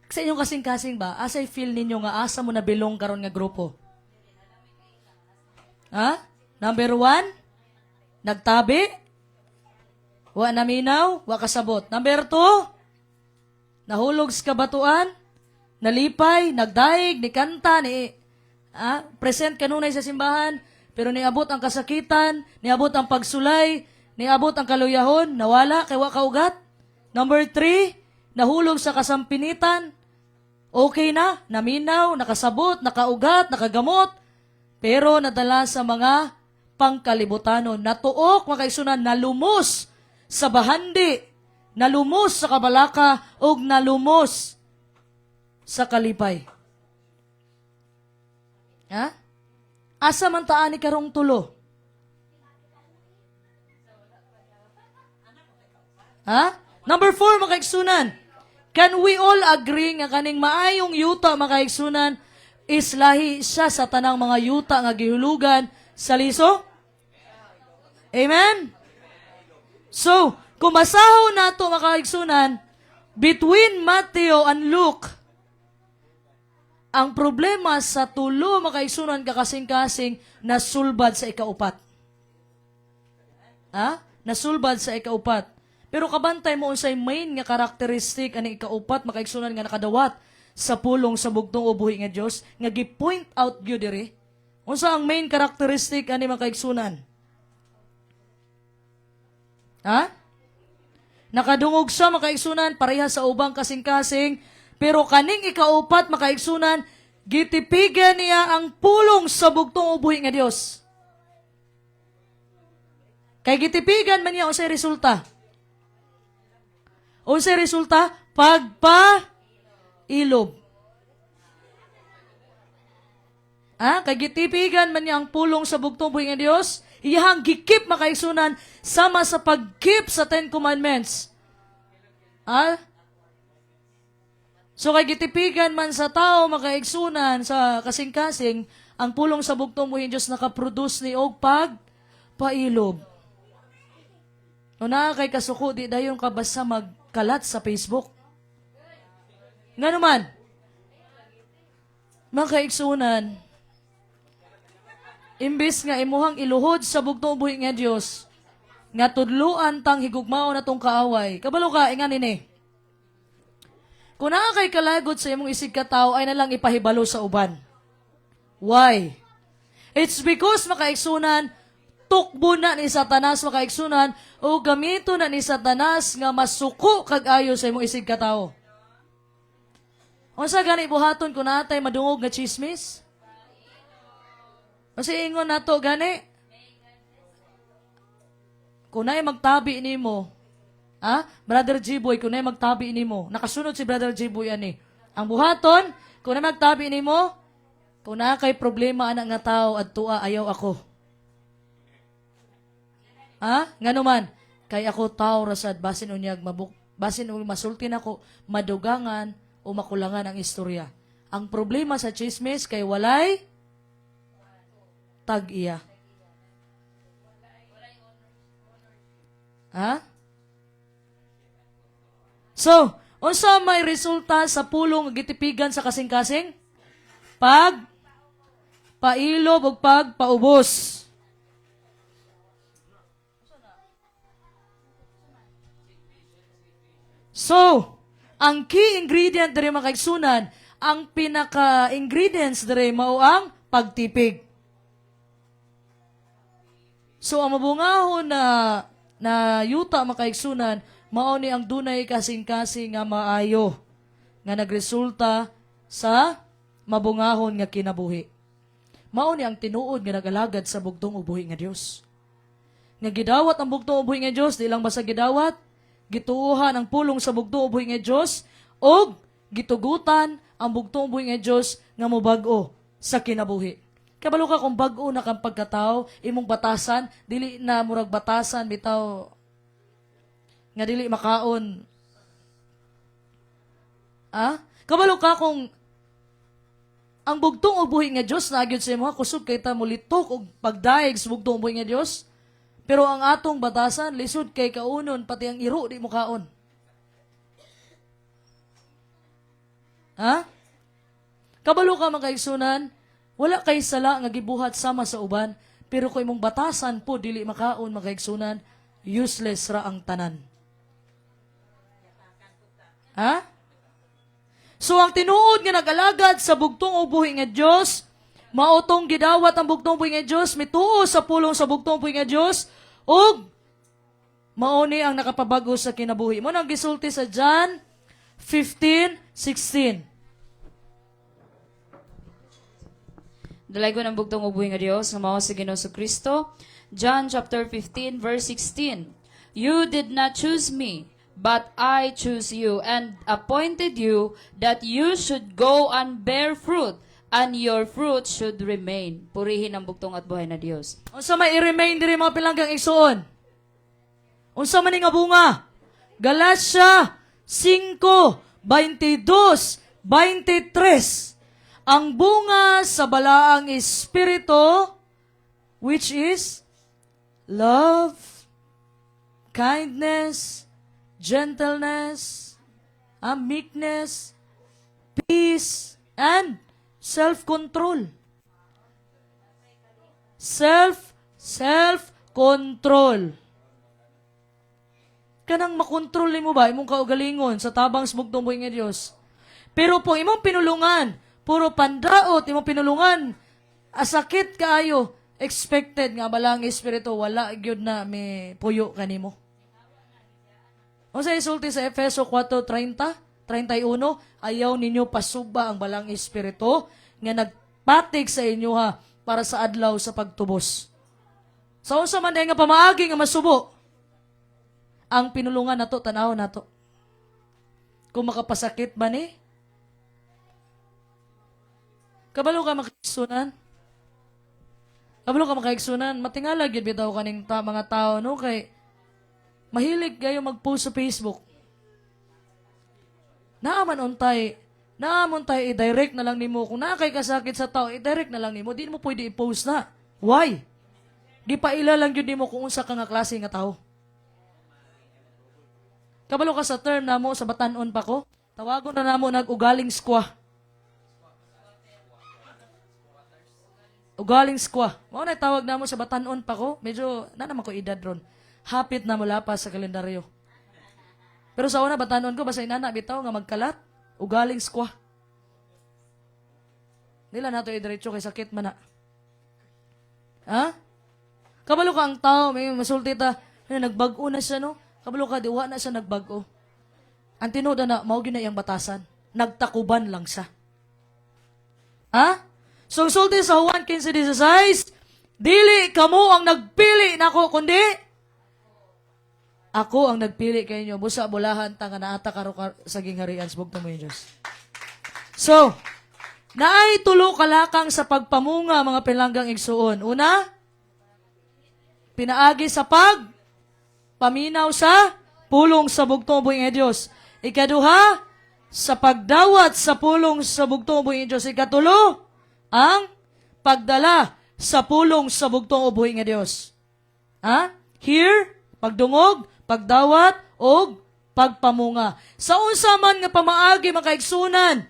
Speaker 3: Sa inyong kasing-kasing ba? Asa feel ninyo nga asa mo na belong karon nga grupo? Ha? Number 1, nagtabi. Wa naminaw, wa kasabot. Number 2, nahulog sa kabatuan, nalipay, nagdaig, ni kanta, present kanunay sa simbahan, pero niabot ang kasakitan, niabot ang pagsulay, niabot ang kaluyahon, nawala, kay wa kaugat. Number 3, nahulog sa kasampinitan. Okay na, naminaw, nakasabot, nakaugat, nakagamot, pero nadala sa mga pangkalibutanon. Natuok, mga kaigsunan, nalumos sa bahandi, nalumos sa kabalaka, o nalumos sa kalipay. Ha? Asa man taan ni karong tulo? Ha? Number 4, mga kaigsunan. Can we all agree nga kaning maayong yuta, mga kaigsunan, is lahi siya sa tanang mga yuta nga gihulugan sa liso? Amen? So, kung masaho nato, mga kaigsunan, between Matthew and Luke, ang problema sa tulo, mga kaigsunan, kakasing-kasing, nasulbad sa ikaupat. Ha? Nasulbad sa ikaupat. Pero kabantay mo unsay main nga karakteristik ani ikaupat, makaigsunan nga nakadawat sa pulong sa bugtong ubuhi nga Dios nga gi-point out gyud diri. Unsa ang main karakteristik ani makaigsunan? Ha? Nakadungog siya makaigsunan pareha sa ubang kasing-kasing, pero kaning ikaupat makaigsunan gitipigan niya ang pulong sa bugtong ubuhi nga Dios. Kay gitipigan man niya unsay resulta? Unsay resulta? Pagpailob. Kay gitipigan man niya ang pulong sa bugtong buhi nga Dios, iyahang gikip makaigsunan sama sa pagkip sa 10 Commandments. So kay gitipigan man sa tao makaigsunan sa kasing-kasing, ang pulong sa bugtong buhi nga Dios nakaproduce ni og pagpailob. No na kay kasuko di dayon ka basta magkalat sa Facebook. Nga naman, makaigsunan, imbis nga imuhang iluhod sa bugtong buhi nga Dios, nga tudluan tang higugmao na tong kaaway. Kabalo ka, ingan ini. Kung naa kay kalagod sa imong isig katawo, ay nalang ipahibalo sa uban. Why? It's because makaigsunan, tukbo na ni Satanas makaigsunan o gamito na ni Satanas nga masuko kag-ayo sa imong isig katawo. Unsa gani buhaton kun natay madungog nga chismis? Kasi ingon nato gani. Kunay magtabi nimo. Brother G-Boy, kunay magtabi nimo. Nakasunod si Brother G-Boy ani. Ang buhaton, kunay magtabi nimo, kung na kay problema anak nga tao adtua ayaw ako. Nga naman, kay ako tao rasad, basin unyag basin masultin ako, madugangan o makulangan ang istorya. Ang problema sa chismis kay walay tag-iya. So, unsa may resulta sa pulong gitipigan sa kasing-kasing? Pailob o pagpaubos. So, ang key ingredient diri mga kaigsunan, ang pinaka-ingredients diri mao ang pagtipig. So, ang mabungahon na yuta mga kaigsunan, mao ni ang dunay kasing-kasing nga maayo nga nagresulta sa mabungahon nga kinabuhi. Mao ni ang tinuod nga nagalagad sa bugtong ubuhi nga Dios. Nga gidawat ang bugtong ubuhi nga Dios, di lang basta gidawat, gituuhan ang pulong sa bugtong ubuhi nga Dios o gitugutan ang bugtong ubuhi nga Dios nga mobag-o sa kinabuhi. Kabalo ka kung bag-o na kang pagkatao, imong batasan, dili na murag batasan bitaw nga dili makaon. Kabalo ka kung ang bugtong ubuhi nga Dios na agyud sa imo kusog kay ta mulitok og pagdaig sa bugtong ubuhi nga Dios. Pero ang atong batasan, lisod kay kaunon, pati ang iro, di mo kaon. Kabalo ka mga kaigsunan, wala kay sala nga gibuhat sama sa uban, pero kung imong batasan po, dili makaon mga kaigsunan, useless ra ang tanan. So ang tinuod nga nag-alagad sa bugtong ubuhi nga Dios, maotong gidawat ang bugtong ubuhi nga Dios, mituo sa pulong sa bugtong ubuhi nga Dios, ug Mauni ang nakapabago sa kinabuhi. Mo nang gisulti sa John 15:16.
Speaker 1: Dalay ko ng bugtong ubuhi nga Dios nga mao si Ginoong Kristo. John chapter 15 verse 16. You did not choose me, but I choose you and appointed you that you should go and bear fruit, and your fruit should remain. Purihin ang bugtong at buhay na Dios.
Speaker 3: Unsa may i-remain diri mga pilanggang igsuon? Unsa man ni nga bunga? Galatia 5:22-23. Ang bunga sa balaang espiritu, which is love, kindness, gentleness, meekness, peace, and self-control. Self-control. Kanang makontrol mo ba imong kaugalingon sa tabang smugtong buhay nga Dios. Pero po imong pinulungan, puro pandaot imong pinulungan, asakit kaayo, expected nga balang espiritu wala gyud na may puyo kanimo. Unsa isulti sa Efeso 4:30-31, ayaw ninyo pasuba ang balang espiritu nga nagpatig sa inyo ha para sa adlaw sa pagtubos. Sa unsa man nga pamaagi nga masubo, ang pinulungan nato tanaw nato. Kung makapasakit ba ni? Kabalo ka makaigsunan? Kabalo ka makaigsunan? Matingala gyud bitaw kaning mga tao no kay mahilig kayo mag-post sa Facebook. Naaman untay i-direct na lang nimo kung naa kay kasakit sa tao, i-direct na lang nimo, di mo pwede i-post na. Why? Gipaila lang gyud nimo kung unsa ka nga klase nga tao. Kabalo ka sa term namo sa batanon pa ko, tawagon na namo nag-ugaling squaw. Ugaling squaw. Mao na tawag namo sa batanon pa ko, medyo na naman ko edad ron. Hapit na mula pa sa kalendaryo. Pero sa una batanon ko basta inana bitaw nga magkalat, ugaling squaw. Nila nato idiretso kay sakit man na. Ha? Kabalo ka ang tao, may masulti ta, nagbag-o na siya no. Kabalo ka, diwa na siya nagbago. Ang tinoda na, maugin na iyang batasan. Nagtakuban lang siya. Ha? So, sulti sa Juan 15:16, dili kamo ang nagpili nako kundi ako ang nagpili kayo. Busa bulahan ta nga naata karo sa gingharian subugtong mo Dios. So, naay tulo kalakang sa pagpamunga mga pilanggang igsuon. Una, pinaagi sa paminaw sa pulong sa bugtong buhing nga Dios. Ikaduha, sa pagdawat sa pulong sa bugtong buhing nga Dios. Ikatulo, ang pagdala sa pulong sa bugtong buhing nga Dios. Ha? Here, pagdungog, pagdawat, o pagpamunga. Sa unsa man nga pamaagi makaigsunan,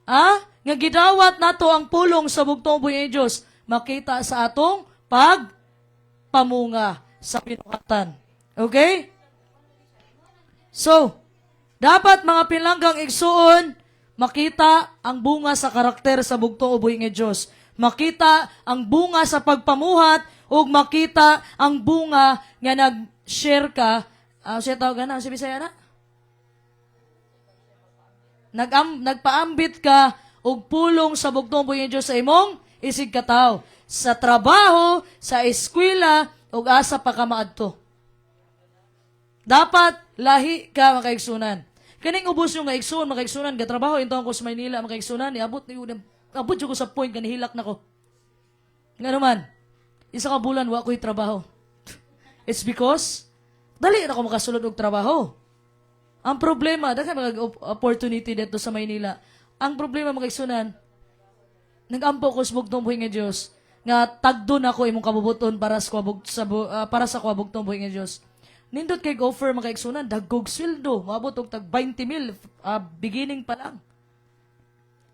Speaker 3: nga gidawat nato ang pulong sa bugtong buhing nga Dios, makita sa atong pagpamunga sa pinuhatan. Okay? So, dapat mga pilanggang igsuon, makita ang bunga sa karakter sa bugtong ubuhi nga Dios. Makita ang bunga sa pagpamuhat ug makita ang bunga nga nag-share ka. Siya tawag na, si Bisaya na? Nagpaambit ka og pulong sa bugtong ubuhi nga Dios sa imong isig kataw. Sa trabaho, sa eskwela, ug asa pa ka maadto. Dapat lahi ka makaigsunan. Kaning ubos yung maigsunan, makaigsunan, gatrabaho, intong ko sa Maynila, makaigsunan, abot ko sa point, kanihilak na ko. Nga naman, isa ka bulan, wa ko'y trabaho. It's because, dali na ko makasulod og trabaho. Ang problema, dahil mag-opportunity dito sa Maynila, ang problema makaigsunan, nag-ampo ko sa bugtong buhay nga Diyos, nga tagdon ako imong kabubuton para sa kuwabugtong buhay nga Diyos. Nindot kay offer makaigsunan, daggog sweldo, maabot og tag 20,000, beginning pa lang.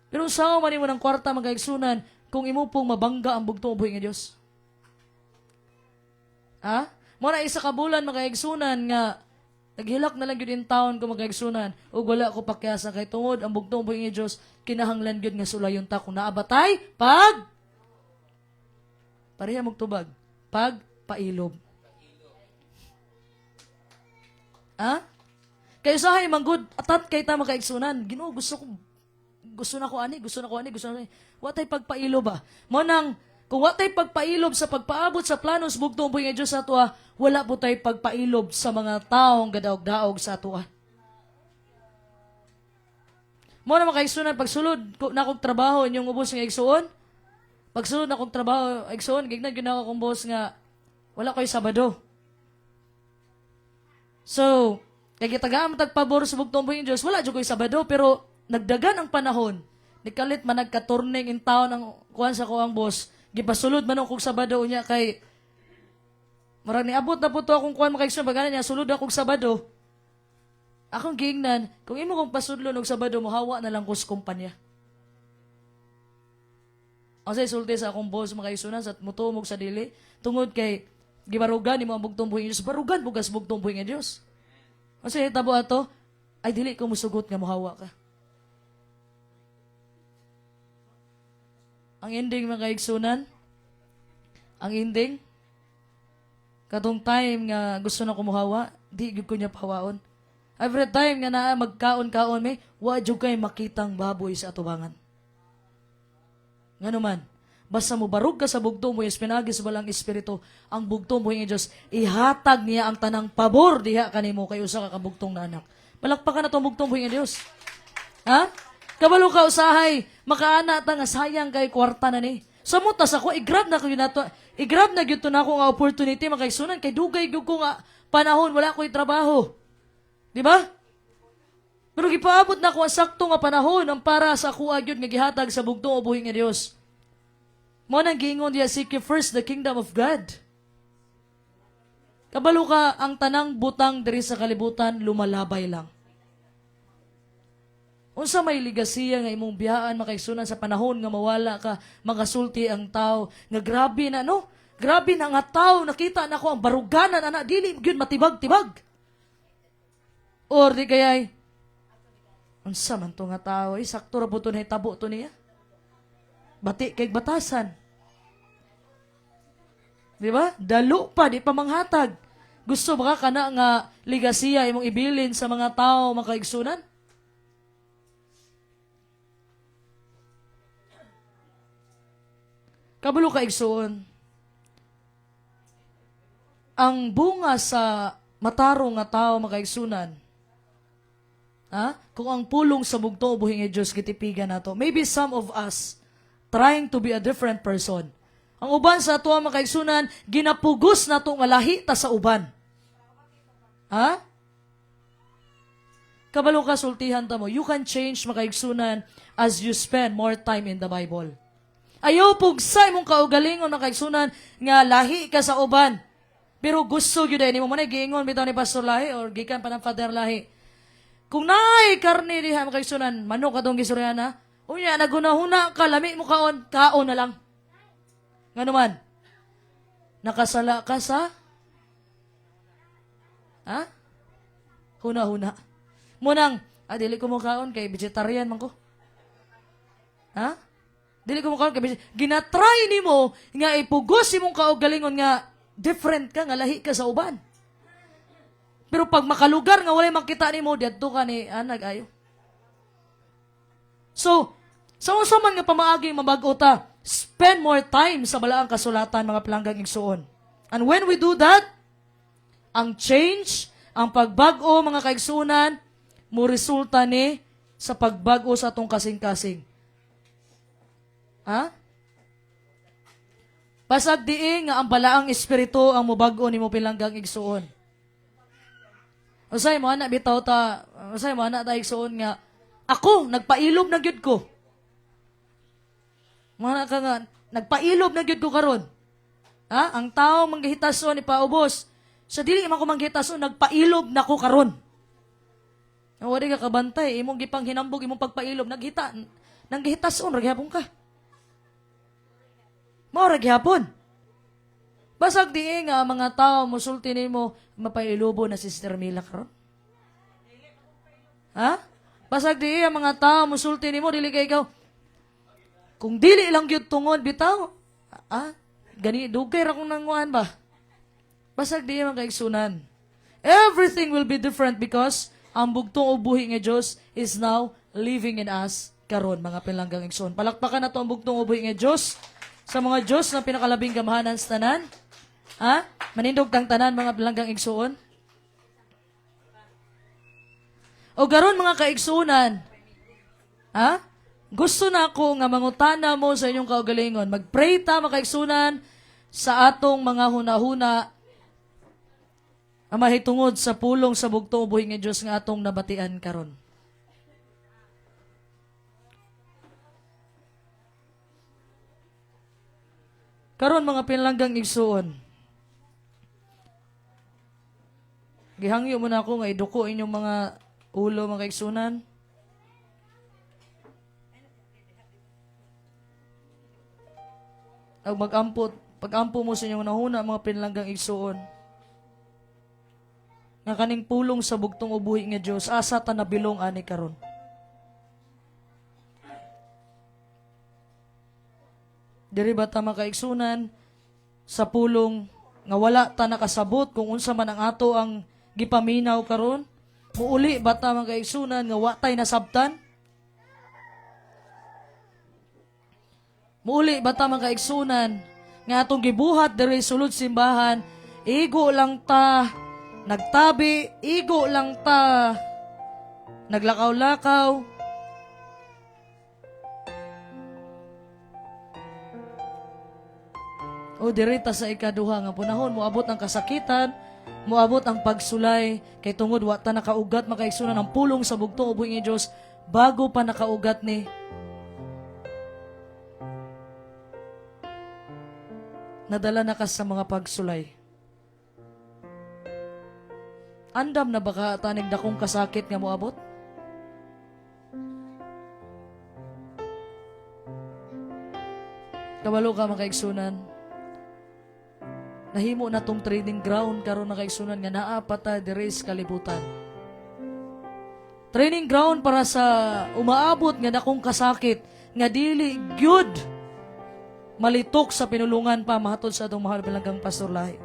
Speaker 3: Pero sa man mo ng kwarta makaigsunan, kung imo pong mabangga ang bugtong buhay nga Dios. Muna isa ka bulan makaigsunan nga, naghilak na lang yun in town ko makaigsunan, ug wala ko pakyasa kay tungod ang bugtong buhay nga Dios, kinahanglan yun nga sulayon ta kung naabatay, pareha magtubag, pagpailob. Ha? Kaya usahay manggod atat kay ta makaigsunan. Ginoo gusto na ko ani. Watay pagpailo ba? Mo nang kung watay pagpailob sa pagpaabot sa planos bugtong buhi nga Dios sa atua, wala po tay pagpailob sa mga taong gadaog-daog sa atua. Mo na makaigsunan pagsulod na kong trabaho inyong ubos nga igsuon. Pagsulod na kong trabaho igsuon, gignan gyud ako kong boss nga wala koy Sabado. So, kaya tagaan tagpabor sa bugtong buhing Diyos, wala dyan ko'y Sabado, pero nagdagan ang panahon, nikalit man nagkaturning in town ang kuhan sa ko ang boss, gipasulod man akong Sabado unya kay, marang niabot na po to akong kuhan makaigsun, bagana niya, sulod akong Sabado, akong giingnan, kung imo kong pasudlo ng Sabado, muhawa na lang ko sa kumpanya. Ang sa isulti sa akong boss makaigsunan, sa mutumog sa dili, tungod kay, gibarugan ni mo ang bugtong buhing Diyos, barugan bugas bugtong buhing Diyos. Kasi tabo ato, ay dili ko musugot nga muhawa ka. Ang ending mga kaigsunan, ang ending, katong time nga gusto na kumuhawa, di gyud ko niya pahawaon. Every time nga na magkaon-kaon may, wa jud kay makitang baboy sa atubangan. Nga naman, basta mo barug ka sa bugtong mo, pinagi sa balang espiritu, ang bugtong mo yung Diyos, ihatag niya ang tanang pabor diha kanimo kay usa ka kabugtong na anak. Palakpakan na itong bugtong mo yung Diyos. Ha? Kabalo ka usahay, makaana ta nga sayang kay kwarta na ni. Samutas ako, i-grab na ko yun nato. I-grab na gyud to na ako nga opportunity makaigsunan kay dugay gyud ko nga panahon wala ko'y trabaho. Di ba? Pero gipaabot na ko ang sakto nga panahon ang para sa kuha gyud nga gihatag sa bugtong o buhing nga Dios. Mo nang giingon diya, seek you first the kingdom of God. Kabalo ka, ang tanang butang diri sa kalibutan, lumalabay lang. Unsa may ligasiya nga imong biyaan makaigsunan sa panahon nga mawala ka, magasulti ang tao, nga grabe na, no? Grabe na nga tao, nakita na ko ang baruganan, anak, dili, yun, matibag-tibag. Or di kaya'y, unsa man to nga tao, sakto ra po to na hitabo to niya. Bati kay batasan. Di ba? Dalo pa, di pa manghatag. Gusto ba ka na nga ligasiya imong ibilin sa mga tao makaigsunan? Kabalo ka igsuon. Ang bunga sa matarong nga tao makaigsunan, ha? Kung ang pulong sa bugtong buhing Diyos gitipigan nato, maybe some of us trying to be a different person. Ang uban sa ato makaigsunan, ginapugos na ito malahi ta sa uban. Ha? Kabalo ka sultihan ta mo, you can change makaigsunan as you spend more time in the Bible. Ayaw pugsay mong kaugalingon makaigsunan nga lahi ka sa uban. Pero gusto yun din mo man giingon bitaw ni Pastor Lahi or gikan pa ng Father Lahi. Kung naay karne diha makaigsunan, manok atong gisuryan ha, unya, nagunahuna ka, lami mo kaon na lang. Nga naman, nakasala ka sa, ha? Huna-huna. Munang, dili ko mo kaon, kay vegetarian man ko. Ha? Dili ko mo kaon, kay vegetarian. Ginatry ni mo, nga ipugos mong kaugalingon nga, different ka, nga lahi ka sa uban. Pero pag makalugar, nga walay makita ni mo, diadto ka ni, nag-ayo. So, sa man nga pamaaging mabago ta, spend more time sa balaang kasulatan mga pelanggang igsuon. And when we do that, ang change, ang pagbago mga kaigsunan, mo resulta ni sa pagbago sa atong kasing-kasing. Ha? Pasag diin nga ang balaang espiritu ang mubago ni mo pelanggang igsuon. Usay mo anak bitaw ta, usay mo anak ta igsuon nga, ako, nagpailob na gyud ko. Mga ka nga, nagpailob na gyud ko karon. Ha? Ang tao manggihitason ni paubos. Sa dili man ko manggihitason, nagpailob na ko karon. Wala ka kabantay, imong gipang hinambog, imong pagpailob, nanggihitason, ragyapon ka. Mao ragyapon. Basag di nga mga tao musulti nimo mapailobo na si Sister Mila karon. Ha? Basag di ang mga tao musulti nimo dili kay ikaw. Kung dili lang gyud tungod bitaw, gani dugay ra kung nanguan ba. Basag di man kaigsunan. Everything will be different because ang bugtong ubuhi nga Diyos is now living in us karon mga pinlanggang igsoon. Palakpakan na to ang bugtong ubuhi nga Diyos sa mga Diyos na pinakalabing gamahanan sa tanan. Ha? Manindog tang tanan mga pinlanggang igsoon. O garon mga kaigsuunan. Ha? Gusto na ako nga mangutana mo sa inyong kaugalingon. Mag-pray ta mga kaigsuunan sa atong mga hunahuna ang mahitungod sa pulong sa bugtong ubuhi nga Diyos nga atong nabatian karon. Karon mga pinlanggang igsuon. Gihangyo mo na ako nga iduko inyong mga ulo mga igsunan. Ang pag-ampo mo sa inyong nahuna mga pinlanggang igsuon. Nga kaning pulong sa bugtong ubuhi nga Diyos, asa ta nabilong ani karon. Diri ba ta makaigsunan sa pulong nga wala ta nakasabot kung unsa man ang ato ang gipaminaw karon? Muuli ba ta makaigsunan nga wa tay nasabtan? Muuli ba ta makaigsunan nga atong gibuhat diri sulod simbahan, igo lang ta nagtabi, igo lang ta naglakaw-lakaw. O dirita sa ikaduha nga punahon, moabot ang kasakitan, moabot ang pagsulay, kay tungod wa ta nakaugat makaigsunan ang pulong sa bugtong ubuhi nga Dios bago pa nakaugat ni. Nadala na ka sa mga pagsulay. Andam na baka tanig dakong kasakit nga moabot? Kabalo ka makaigsunan. Nahimo na tong training ground karon na kaigsunan nga naa pa ta diri sa kalibutan. Training ground para sa umaabot nga dakong kasakit nga dili gyud malitok sa pinulungan pa mahatod sa atong mahal bilanggang pastor lahi.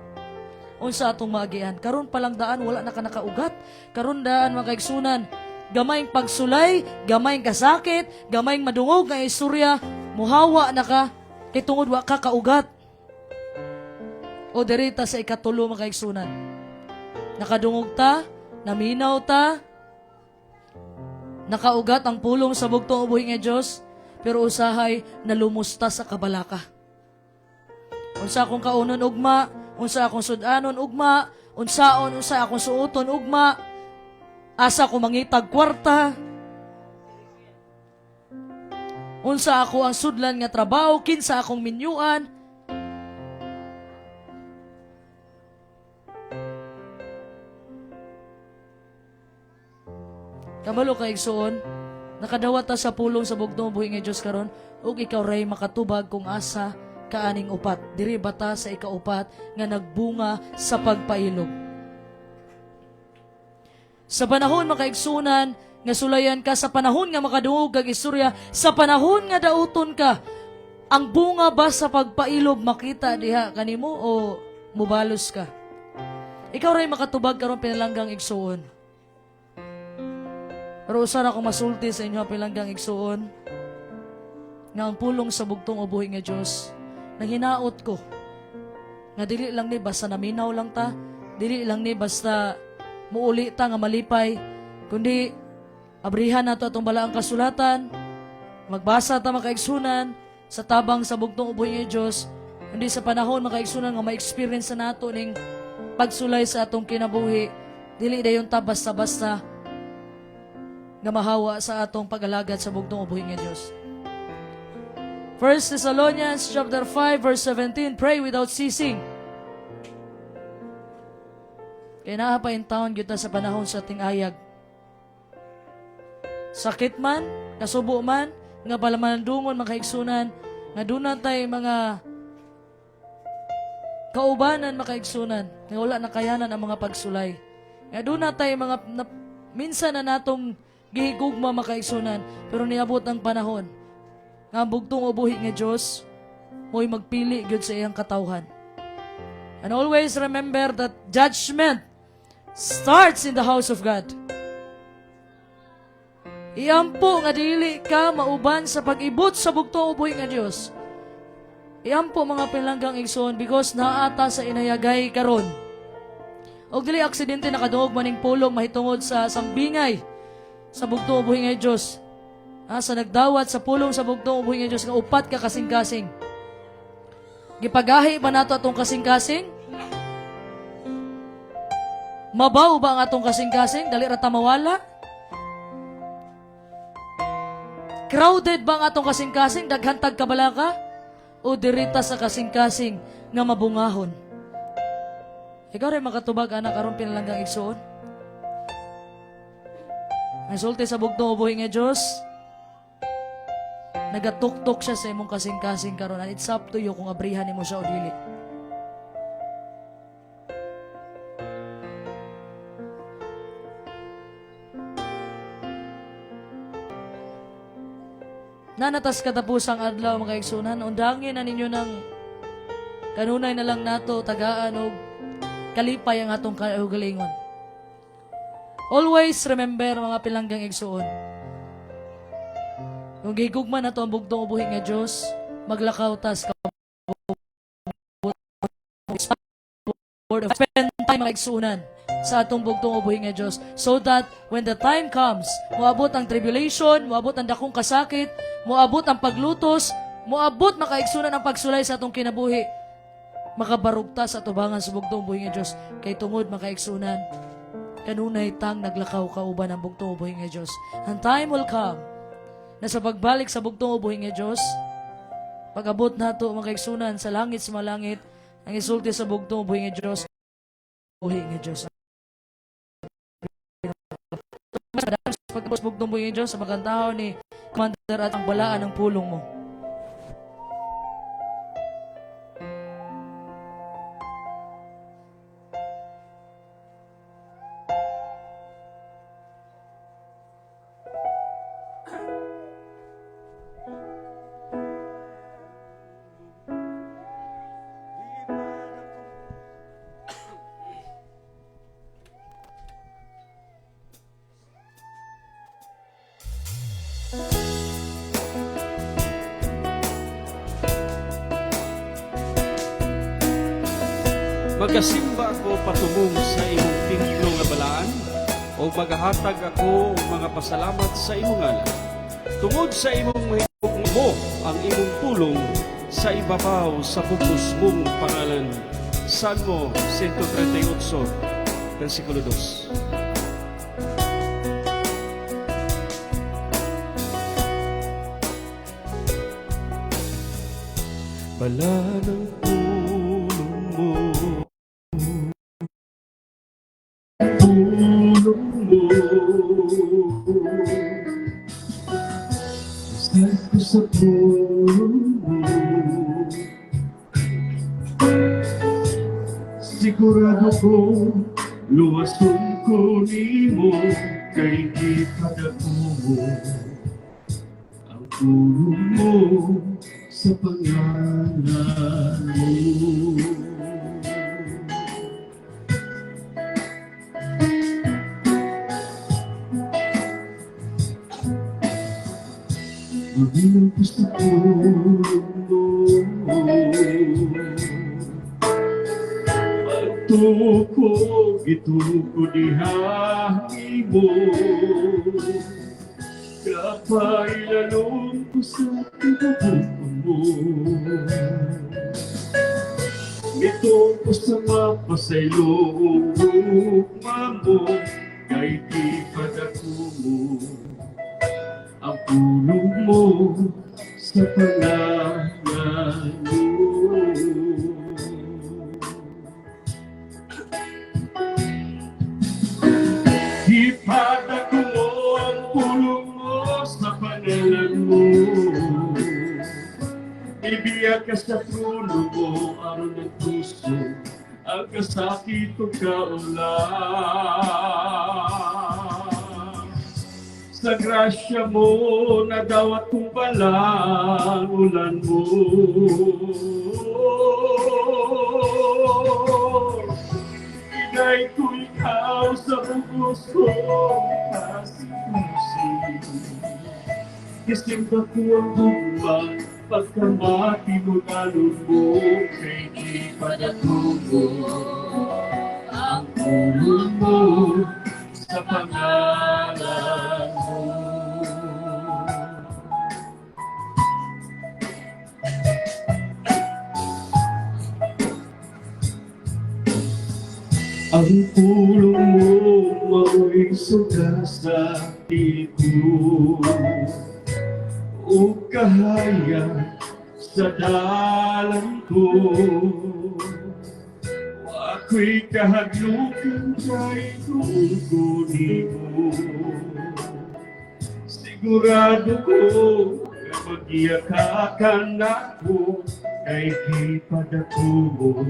Speaker 3: Unsa atong maagian karon palang daan wala na ka nakaugat, karon daan makaigsunan gamayng pagsulay, gamayng kasakit, gamayng madungog nga istorya, muhawa na ka kay tungod wa ka kaugat. O derita sa ikatulo makaigsunan. Nakadungog ta, naminaw ta, nakaugat ang pulong sa bugtong ubuhi nga Dios, pero usahay nalumusta sa kabalaka. Unsa akong kaunon ugma, unsa akong sudanon ugma, unsa akong suoton ugma, asa ko mangitag kwarta, unsa ako ang sudlan nga trabaho, kinsa akong minyuan. Kabalo ka igsoon, nakadawat ta sa pulong sa bugtong ubuhi nga Dios karon, ug ikaw ray makatubag kung asa kaaning upat. Diri bata sa ikaupat nga nagbunga sa pagpailog. Sa panahon makaigsunan nga sulayan ka, sa panahon nga makadungog kag istorya, sa panahon nga dauton ka, ang bunga ba sa pagpailog makita diha kanimo o mubalos ka? Ikaw ray makatubag karon pinalanggang igsuon. Pero usara akong masulti sa inyo pinalanggang igsuon nga ang pulong sa bugtong ubuhi nga Dios nanginaot ko nga dili lang ni basta naminaw lang ta, dili lang ni basta muuli ta nga malipay, kundi abrihan nato atong balaang kasulatan, magbasa ta makaigsunan sa tabang sa bugtong ubuhi nga Dios, kundi sa panahon makaigsunan nga ma-experience na nato ning pagsulay sa atong kinabuhi, dili dayon ta basta-basta nga mahawa sa atong pag-alagad sa bugtong ubuhi nga Dios. 1 Thessalonians chapter 5 verse 17, pray without ceasing. Kaya naa pa in taon gyud ta sa panahon sa ating ayag. Sakit man, kasubo man, nga palamanandungon makaigsunan, nga doon tay mga kaubanan makaigsunan, nga wala nakayanan ang mga pagsulay. Nga doon tay mga minsan na natong gihigugma makaigsunan, pero niabot ang panahon nga bugtong ubuhi nga Dios mo'y magpili gyud sa iyang katawhan. And always remember that judgment starts in the house of God. Iampo nga dili ka mauban sa pag-ibot sa bugtong ubuhi nga Dios. Iampo mga pinlanggang igsoon because naata sa inayagay karon. Og dili aksidente nakadungog maning pulong mahitungod sa sambingay sa bugtong ubuhi nga Dios. Sa nagdawat sa pulong sa bugtong ubuhi nga Dios nga upat ka kasing-kasing. Gipagahi ba nato atong kasing-kasing? Mabaw ba ang atong kasing-kasing? Dali ra ta mawala? Crowded ba ang atong kasing-kasing? Daghantag kabalaka? O dirita sa kasing-kasing nga mabungahon? Ikaw rin makatubag, anak, aron pinalanggang igsoon? Ang sulti sa bugtong ubuhi nga Diyos, nagatuktok siya sa imong kasing-kasing karon, and it's up to you kung abrihan mo siya o dili. Nanatas katapusang adlaw mga igsunan, undangin na ninyo ng kanunay na lang nato tagaan og kalipay ang atong kaugalingon. Always remember mga pilanggang igsuon. Kung gigugman nato ang bugtong ubuhi nga Dios, maglakaw tas ka spend time mga igsunan sa atong bugtong ubuhi nga Dios, so that when the time comes, moabot ang tribulation, moabot ang dakong kasakit, moabot ang paglutos, moabot makaigsunan ang pagsulay sa atong kinabuhi, makabarugta sa tubangan sa bugtong ubuhi nga Dios, kay tungod makaigsunan kanunay tang naglakaw kauban ang bugtong ubuhi nga Dios. Ang time will come na sa pagbalik sa bugtong ubuhi nga Dios, pag-abot nato makaigsunan sa langit sa malangit, ang isulti sa bugtong ubuhi nga Dios, ubuhi nga Dios. Pagkapos bugtong ubuhi nga Dios sa magantahaw ni Commander at ang balaan ng pulong mo.
Speaker 2: Magasimba ako patumong sa imong templo nga balaan, o magahatag ako og mga pasalamat sa imong ngalan. Tungod sa imong mahigugma mo ang imong pulong sa ibabaw sa bugos mong pangalan. Salmo 138, versikulo 2. Bala ng pulong mo, Saan ko sa pulong mo, sigurado ko luwason ko nimo, kay di padako mo ang pulong mo sa pangalan mo. Mabilang ko sa pulong mo, pagtukog itukod ihahi mo, kapailalong ko sa pinabukon mo. Ito ko sa mapasaylong bukma mo, kay di padako mo ang pulong mo sa pangalan mo. Ipadako mo ang pulong mo sa pangalan mo. Ibiyag ka sa trono mo, aron ng puso ang kasakit o kaulan. Sa grasya mo, nadawat kong palangulan mo. Igay ko ikaw
Speaker 6: Isimba ko ang gugma, pagkamati mo nalunod, kay di padatungo ang tulong mo sa pangalan mo. Ang pulong mo mauwing suga sa tigo o kahaya sa dalan ko. Ako'y kahaglukan kay tungkunin mo. Sigurado ko na mag-iakakan ako kay di padatungo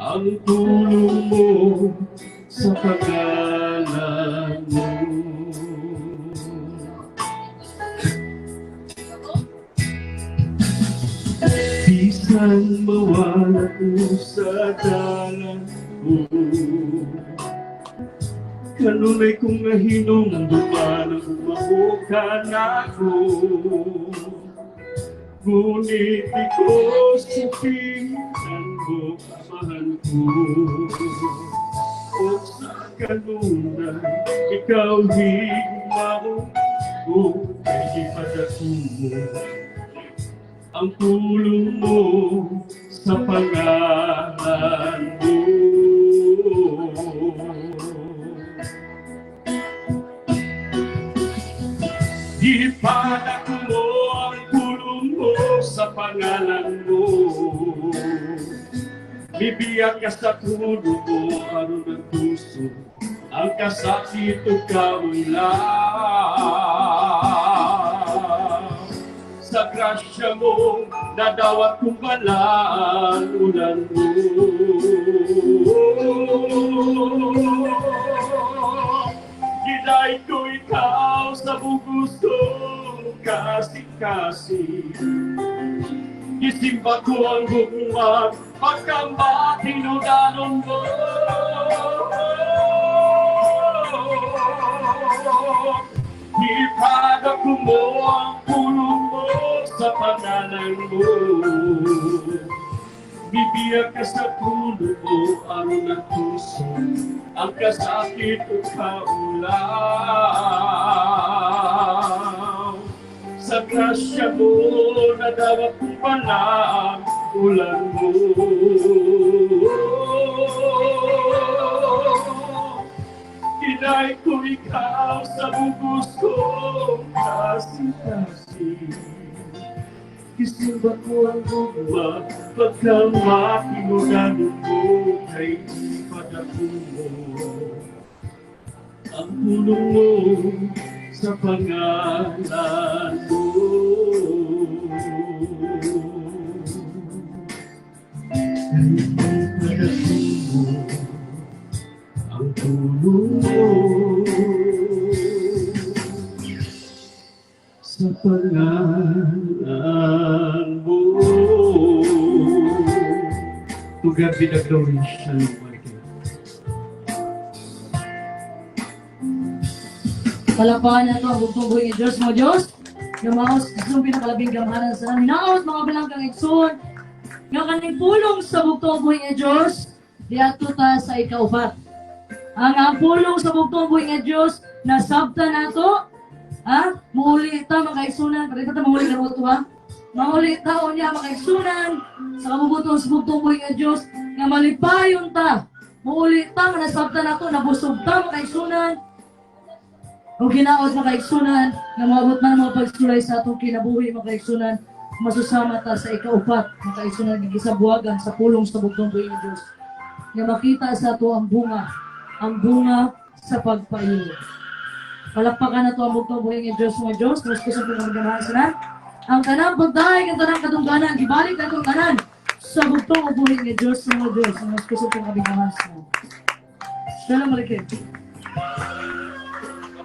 Speaker 6: ang tulong mo sa pangalan mo. Bisan mawala ko sa dalan ko, kanunay kong nahinumduman ang umabukan ako. Ngunit ikaw supingan mo, mahal ko. O sa kanunay, ikaw higmaw ko, kay di padatungo ang tulong mo sa pangalan mo. Ipadak mo ang tulong mo sa pangalan mo. Bibiyak ka sa tulong mo, aron ng puso, ang kasakit o kaulang. Sa grasya mo, nadawat kong balaan ulan mo. Gilay ko ikaw sa bugos ko, kasing-kasing. Isimba ko ang gugma, pagkamatinudanon mo. Ipadak mo ang pulong mo sa pangalan mo. Bibiyak ka sa tulong mo, aron ng puso, ang kasakit o kaulang. Sa grasya mo, nadawat kong palang ulan mo. Kinay ko ikaw sa bugos ko, kasing-kasing. Isimba ko ang gugma, pagkamatinudanon mo, kay di padatungo ang tulong mo sa pangalan mo. Kay di padatungo ang tulong mo sa pangalan mo. To God be the glory, Shalom, Michael.
Speaker 3: Palapakan na ito ang bugtong buhay ng Diyos mo, Diyos. Yung mga isang pinakalabing gamhanan sa namin. Naot, mga bilanggang ikson. Yung kaning pulong sa bugtong buhay ng Diyos, diato ta sa ikaupat. Ang pulong sa bugtong buhay ng Diyos, nasabta na ito. Mahuli ta, mga iksunan. Parita ta mahuli ka ito, ha? Mahuli taon niya, mga iksunan. Sa kabubutong sa bugtong buhay ng Diyos, nga malipayon ta. Mahuli ta, nga nasabta na ito, nabusog ta, mga iksunan. Kung ginaot mga kaigsunan, nga maabot man ang mga pagsulay sa atong kinabuhi mga kaigsunan, masusama ta sa ikaupat, mga kaigsunan, gigisabuagan sa pulong sa bugtong buhay ng Diyos. Nga makita sa ato ang bunga sa pagpayo. Palakpakan na to ang bugtong buhay ng Diyos mga Diyos, mas kusang pinagamahan sa nan. Ang kanang pagdahay, ang kanang katungganan, gibalik na itong kanan sa bugtong buhay ng Diyos mga Diyos, mas kusang pinagamahan sa nan. Shalom alaikum.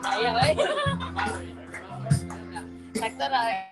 Speaker 1: Ayaw eh. Sakto na eh.